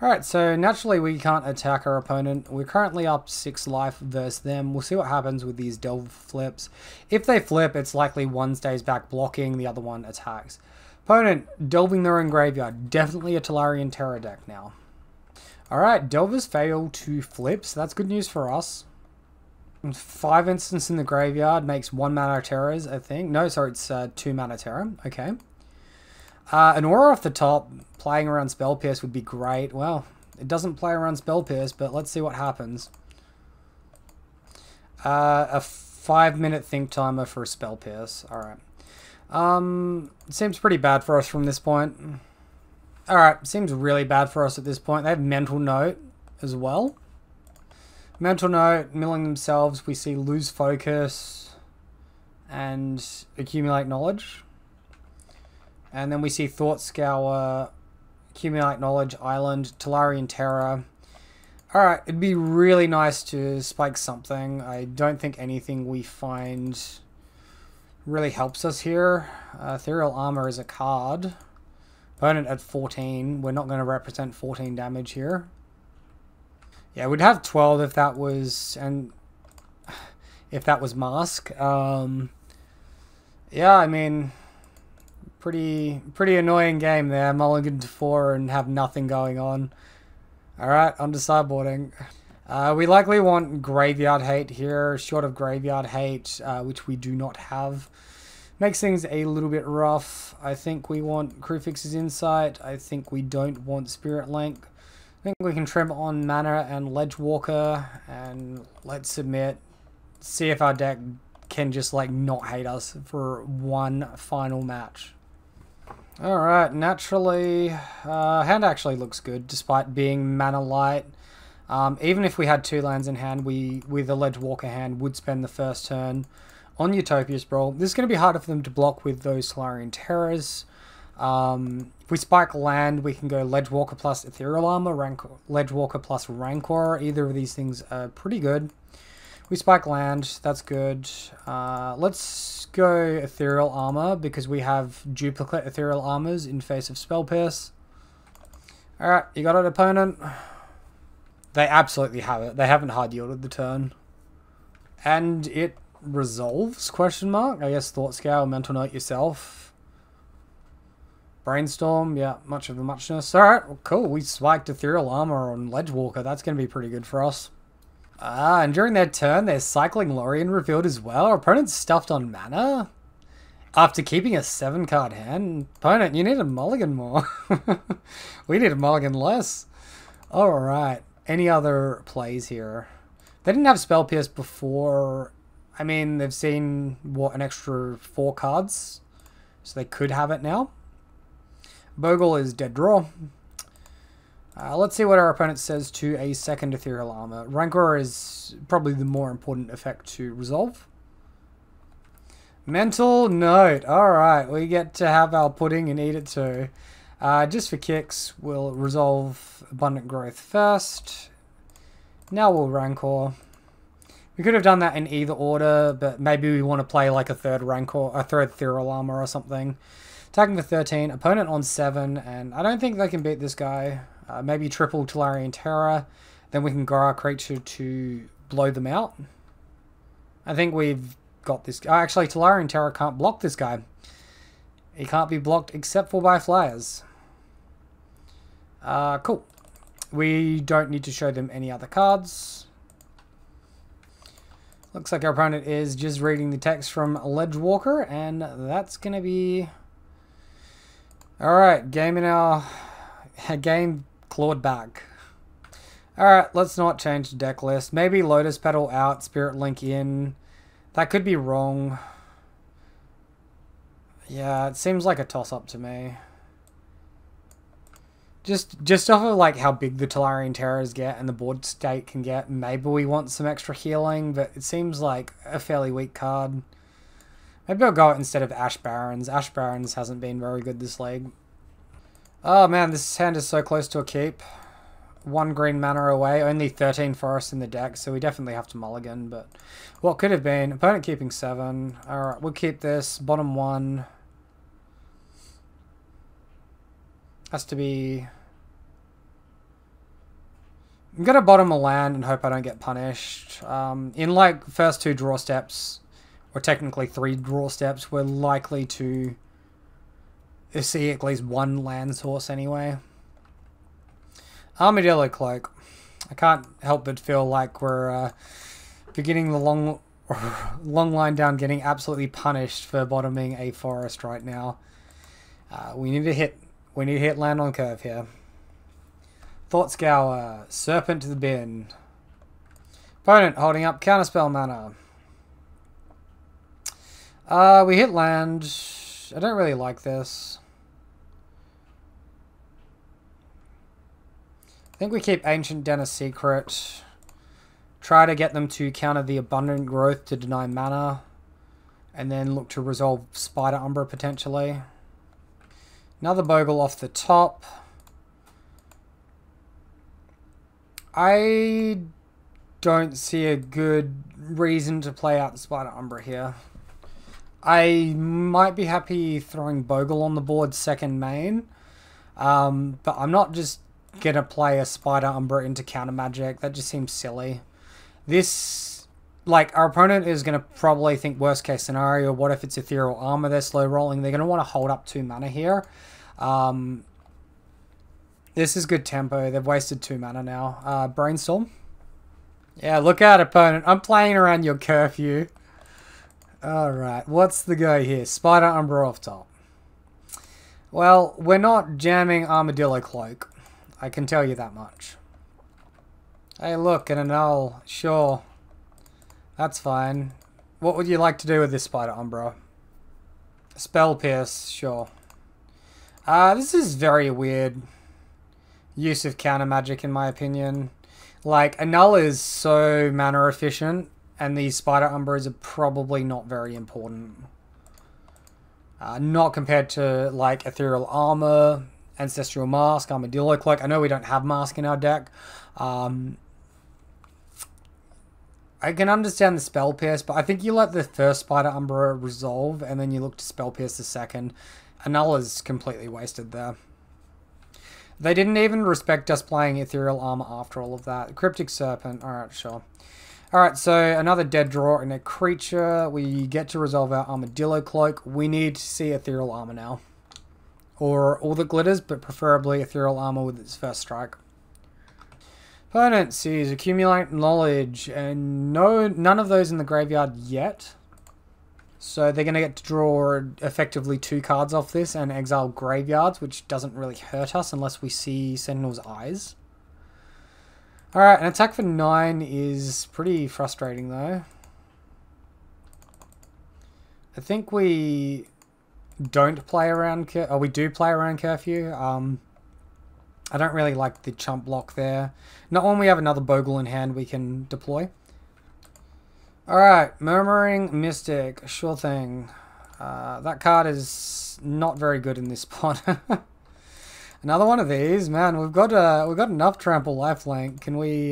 Alright, so naturally we can't attack our opponent. We're currently up 6 life versus them. We'll see what happens with these delve flips. If they flip, it's likely one stays back blocking, the other one attacks. Opponent, delving their own graveyard. Definitely a Tolarian Terror deck now. Alright, delvers fail to flip, so that's good news for us. 5 instants in the graveyard makes 1 mana terrors, I think. No, sorry, it's 2 mana terror. Okay. An aura off the top, playing around Spell Pierce would be great. Well, it doesn't play around Spell Pierce, but let's see what happens. A 5-minute think timer for a Spell Pierce. Alright. Seems pretty bad for us from this point. Alright, seems really bad for us at this point. They have Mental Note as well. Mental Note, milling themselves, we see Lose Focus and Accumulate Knowledge. And then we see Thought Scour, Accumulate Knowledge, Island, Tolarian Terror. Alright, it'd be really nice to spike something. I don't think anything we find really helps us here. Ethereal Armor is a card. Opponent at 14. We're not going to represent 14 damage here. Yeah, we'd have 12 if that was mask. Yeah, I mean, pretty annoying game there. Mulligan to 4 and have nothing going on. Alright, on to sideboarding. We likely want Graveyard Hate here, short of Graveyard Hate, which we do not have. Makes things a little bit rough. I think we want Crewfix's Insight. I think we don't want Spirit Link. I think we can trim on Mana and Ledgewalker, and let's submit. See if our deck can just like not hate us for one final match. Alright, naturally, hand actually looks good despite being mana light. Even if we had 2 lands in hand, we, with a Ledgewalker hand, would spend the first turn on Utopia Sprawl. This is going to be harder for them to block with those Solarian Terrors. If we spike land, we can go Ledgewalker plus Ethereal Armor, Ledgewalker plus Rancor. Either of these things are pretty good. We spike land, that's good. Let's go Ethereal Armor because we have duplicate Ethereal Armors in face of Spell Pierce. Alright, you got an opponent. They absolutely have it. They haven't hard yielded the turn. And it resolves, question mark? I guess Thought Scale, Mental Note yourself. Brainstorm, yeah, much of a muchness. Alright, well, cool. We spiked Ethereal Armor on Ledgewalker. That's going to be pretty good for us. And during their turn, they're cycling Lorien revealed as well. Our opponent's stuffed on mana. After keeping a 7-card hand. Opponent, you need a mulligan more. We need a mulligan less. Alright. Any other plays here? They didn't have Spell Pierce before. I mean, they've seen, what, an extra 4 cards? So they could have it now. Bogle is dead draw. Let's see what our opponent says to a second Ethereal Armor. Rancor is probably the more important effect to resolve. Mental Note. Alright, we get to have our pudding and eat it too. Just for kicks, we'll resolve Abundant Growth first. Now we'll Rancor. We could have done that in either order, but maybe we want to play like a third Rancor, a third Ethereal Armor or something. Attacking for 13, opponent on 7, and I don't think they can beat this guy. Maybe triple Tolarian Terror, then we can grow our creature to blow them out. I think we've got this. Actually, Tolarian Terror can't block this guy. He can't be blocked except for by flyers. Cool. We don't need to show them any other cards. Looks like our opponent is just reading the text from Ledgewalker, and that's going to be... Alright, game clawed back. Alright, let's not change the deck list. Maybe Lotus Petal out, Spirit Link in. That could be wrong. Yeah, it seems like a toss-up to me. Just off of like how big the Tolarian Terrors get and the board state can get, maybe we want some extra healing, but it seems like a fairly weak card. Maybe I'll go it instead of Ash Barrens. Ash Barrens hasn't been very good this leg. Oh man, this hand is so close to a keep. 1 green mana away, only 13 forests in the deck, so we definitely have to mulligan, but what could have been? Opponent keeping 7. Alright, we'll keep this. Bottom 1. Has to be... I'm gonna bottom a land and hope I don't get punished. In like first 2 draw steps, or technically 3 draw steps, we're likely to see at least 1 land source anyway. Armadillo Cloak. I can't help but feel like we're beginning the long line down, getting absolutely punished for bottoming a forest right now. We need to hit land on curve here. Thought Scour, Serpent to the bin. Opponent holding up Counterspell mana. We hit land. I don't really like this. I think we keep Ancient Den a secret. Try to get them to counter the Abundant Growth to deny mana. And then look to resolve Spider Umbra potentially. Another Bogle off the top. I don't see a good reason to play out the Spider Umbra here. I might be happy throwing Bogle on the board second main. But I'm not just going to play a Spider Umbra into counter magic. That just seems silly. This, like, our opponent is going to probably think worst case scenario, what if it's Ethereal Armor they're slow rolling? They're going to want to hold up 2 mana here. This is good tempo. They've wasted 2 mana now. Brainstorm. Yeah, look out, opponent. I'm playing around your curfew. Alright, what's the go here? Spider Umbra off top. Well, we're not jamming Armadillo Cloak. I can tell you that much. Hey, look, an Annul. Sure. That's fine. What would you like to do with this Spider Umbra? Spell Pierce, sure. This is very weird use of counter magic in my opinion. Like, Annul is so mana efficient, and these Spider Umbras are probably not very important. Not compared to, like, Ethereal Armor, Ancestral Mask, Armadillo Cloak. I know we don't have Mask in our deck. I can understand the Spell Pierce, but I think you let the first Spider Umbra resolve, and then you look to Spell Pierce the second. Annul is completely wasted there. They didn't even respect us playing Ethereal Armor after all of that. Cryptic Serpent, alright, sure. Alright, so another dead draw in a creature. We get to resolve our Armadillo Cloak. We need to see Ethereal Armor now. Or all that glitters, but preferably Ethereal Armor with its first strike. Opponent sees Accumulate Knowledge, and none of those in the graveyard yet. So they're going to get to draw effectively 2 cards off this and exile graveyards, which doesn't really hurt us unless we see Sentinel's Eyes. Alright, an attack for 9 is pretty frustrating though. I think we don't play around, we do play around Curfew. I don't really like the chump block there. Not when we have another Bogle in hand we can deploy. Alright, Murmuring Mystic, sure thing. That card is not very good in this spot. Another one of these, man. We've got enough trample lifelink. Can we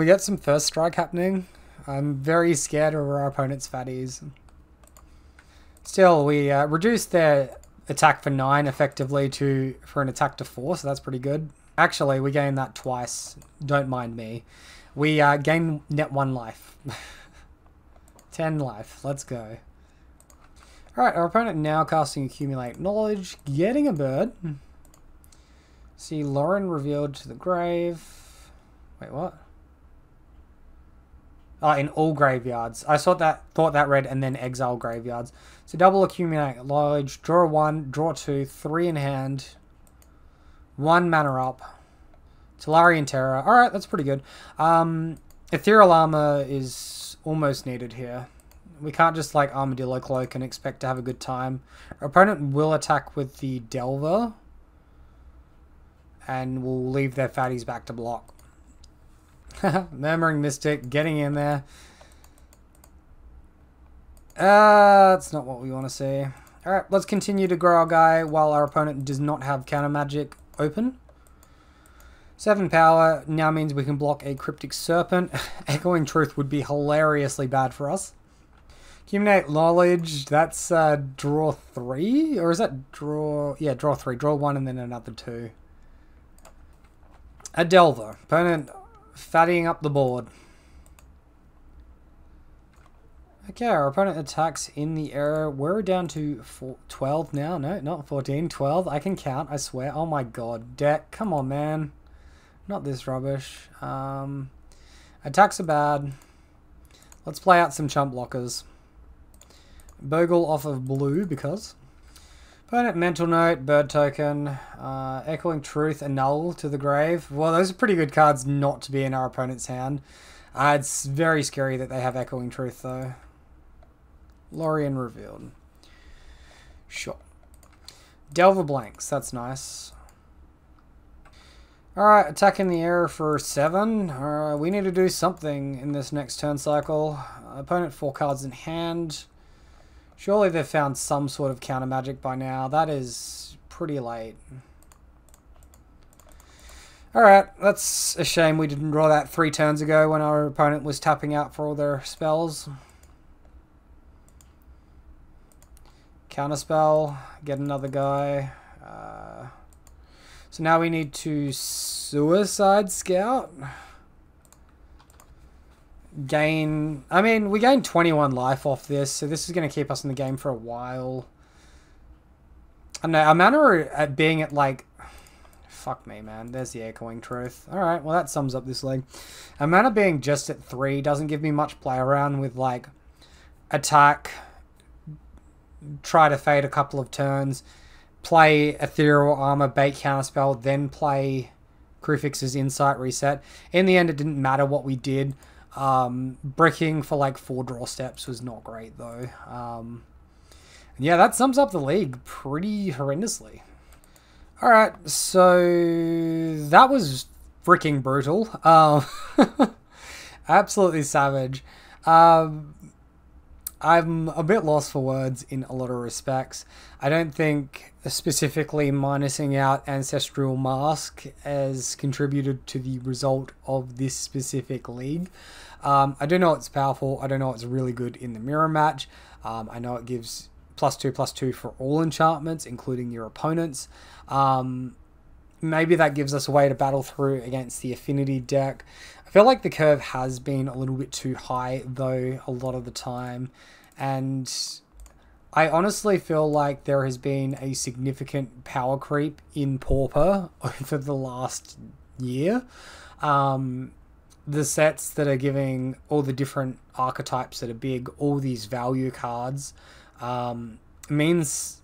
get some first strike happening? I'm very scared of our opponent's fatties. Still, we reduced their attack for 9 effectively for an attack to 4, so that's pretty good. Actually, we gained that twice. Don't mind me. We gain net 1 life. 10 life. Let's go. Alright, our opponent now casting Accumulate Knowledge, getting a bird. See Lauren revealed to the grave. Wait, what? Oh, in all graveyards. I thought that read and then exile graveyards. So double Accumulate Knowledge, draw 1, draw 2, 3 in hand. 1 mana up. Talarian Terror. Alright, that's pretty good. Ethereal Armor is almost needed here. We can't just like Armadillo Cloak and expect to have a good time. Our opponent will attack with the Delver. And we'll leave their fatties back to block. Murmuring Mystic, getting in there. That's not what we want to see. Alright, let's continue to grow our guy while our opponent does not have counter magic open. 7 power now means we can block a Cryptic Serpent. Echoing Truth would be hilariously bad for us. Accumulate Knowledge, that's draw 3? Or is that draw... Yeah, draw 3. Draw 1 and then another 2. A Delver. Opponent fattying up the board. Okay, our opponent attacks in the air. We're down to 12 now. No, not 14. 12. I can count, I swear. Oh my god. Deck, come on, man. Not this rubbish. Attacks are bad. Let's play out some chump blockers. Bogle off of blue because. Opponent Mental Note, Bird Token, Echoing Truth, Annul to the grave. Well, those are pretty good cards not to be in our opponent's hand. It's very scary that they have Echoing Truth though. Lorien revealed. Sure. Delver Blanks, that's nice. Alright, attack in the air for 7. We need to do something in this next turn cycle. Opponent 4 cards in hand. Surely they've found some sort of counter magic by now. That is pretty late. Alright, that's a shame we didn't draw that 3 turns ago when our opponent was tapping out for all their spells. Counterspell, get another guy. So now we need to Suicide Scout. Gain... I mean, we gained 21 life off this, so this is going to keep us in the game for a while. I don't know, our mana at being at like... Fuck me, man. There's the echoing truth. Alright, well that sums up this leg. Our mana being just at 3 doesn't give me much play around with like... Attack... Try to fade a couple of turns... Play Ethereal Armor, bait Counterspell, then play Grixis' Insight Reset. In the end, it didn't matter what we did. Bricking for like 4 draw steps was not great though. Yeah, that sums up the league pretty horrendously. Alright, so that was freaking brutal. Absolutely savage. I'm a bit lost for words in a lot of respects. I don't think specifically minusing out Ancestral Mask has contributed to the result of this specific league. I do know it's powerful. I don't know it's really good in the mirror match. I know it gives +2/+2 for all enchantments, including your opponents. Maybe that gives us a way to battle through against the Affinity deck. I feel like the curve has been a little bit too high, though, a lot of the time. And I honestly feel like there has been a significant power creep in Pauper over the last year. The sets that are giving all the different archetypes that are big, all these value cards, means...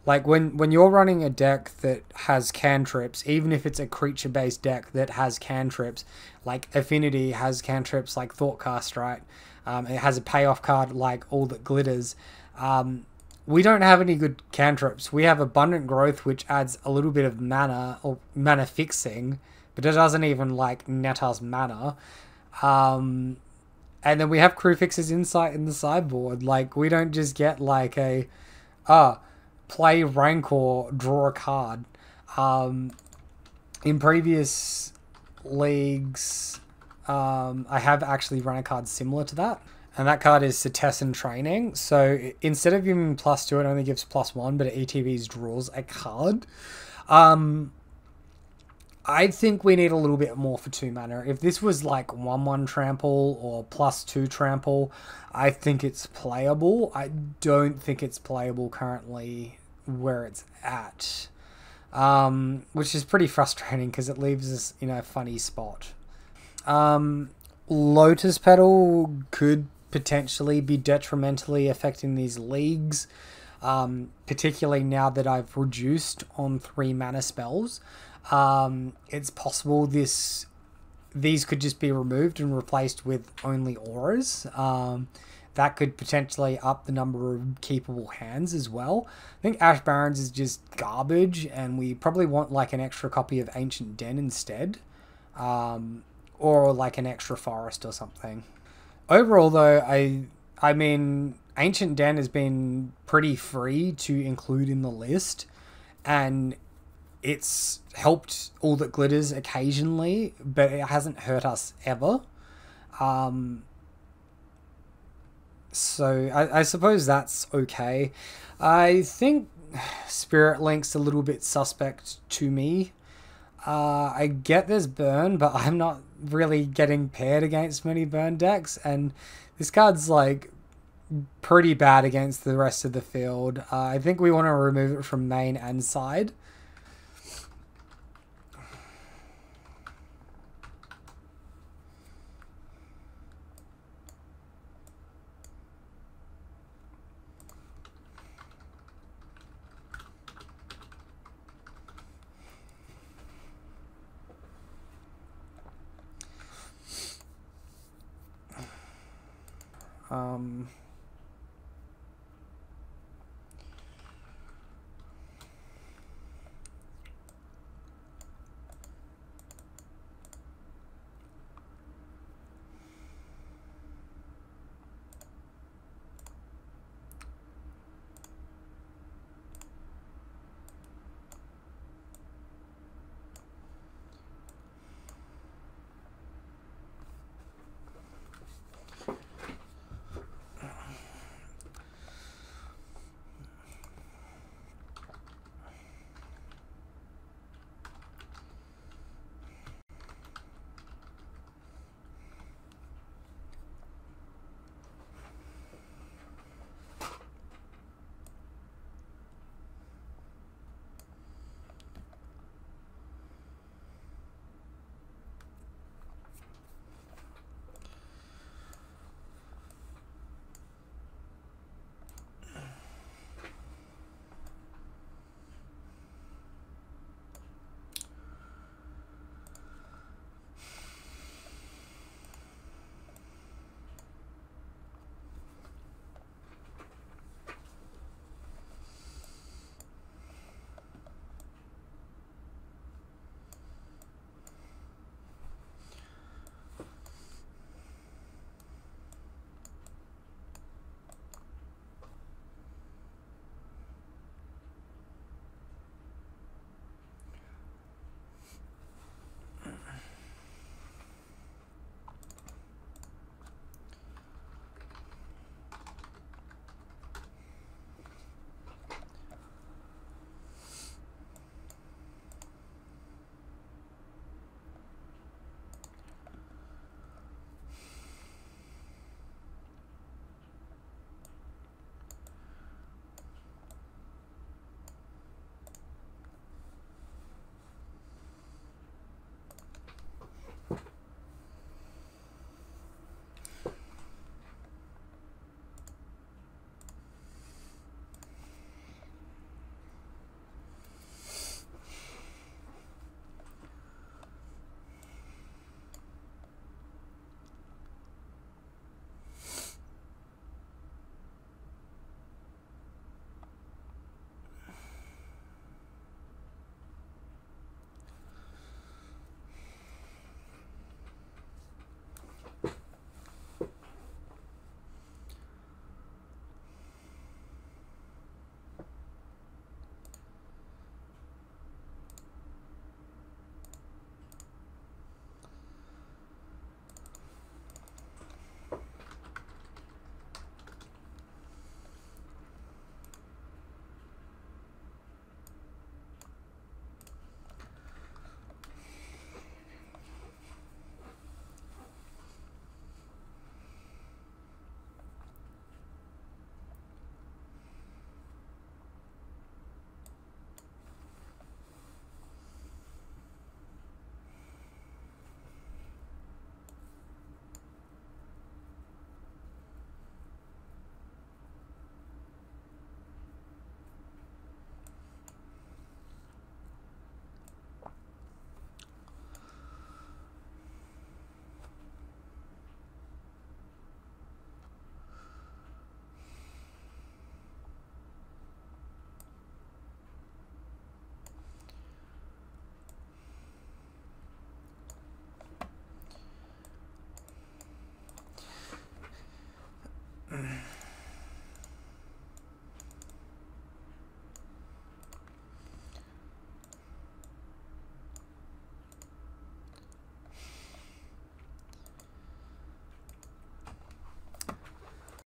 Like, when you're running a deck that has cantrips, even if it's a creature-based deck that has cantrips, like Affinity has cantrips like Thoughtcast, right? It has a payoff card like All That Glitters. We don't have any good cantrips. We have Abundant Growth, which adds a little bit of mana, or mana fixing, but it doesn't even, like, net us mana. And then we have Grixis' Insight in the sideboard. Like, we don't just get, like, a... play Rancor, draw a card. In previous leagues, I have actually run a card similar to that. And that card is Cetizen Training. So instead of giving +2, it only gives +1, but it ETBs draws a card. I think we need a little bit more for 2 mana. If this was like 1/1 trample or +2 trample, I think it's playable. I don't think it's playable currently where it's at. Which is pretty frustrating because it leaves us in a funny spot. Lotus Petal could potentially be detrimentally affecting these leagues. Particularly now that I've reduced on 3 mana spells. It's possible these could just be removed and replaced with only auras. That could potentially up the number of keepable hands as well. I think Ash Barrens is just garbage, and we probably want like an extra copy of Ancient Den instead. Or like an extra forest or something. Overall though, I mean, Ancient Den has been pretty free to include in the list, and it's helped All That Glitters occasionally, but it hasn't hurt us ever. So I suppose that's okay. I think Spirit Link's a little bit suspect to me. I get there's burn, but I'm not really getting paired against many burn decks, and this card's like pretty bad against the rest of the field. I think we want to remove it from main and side.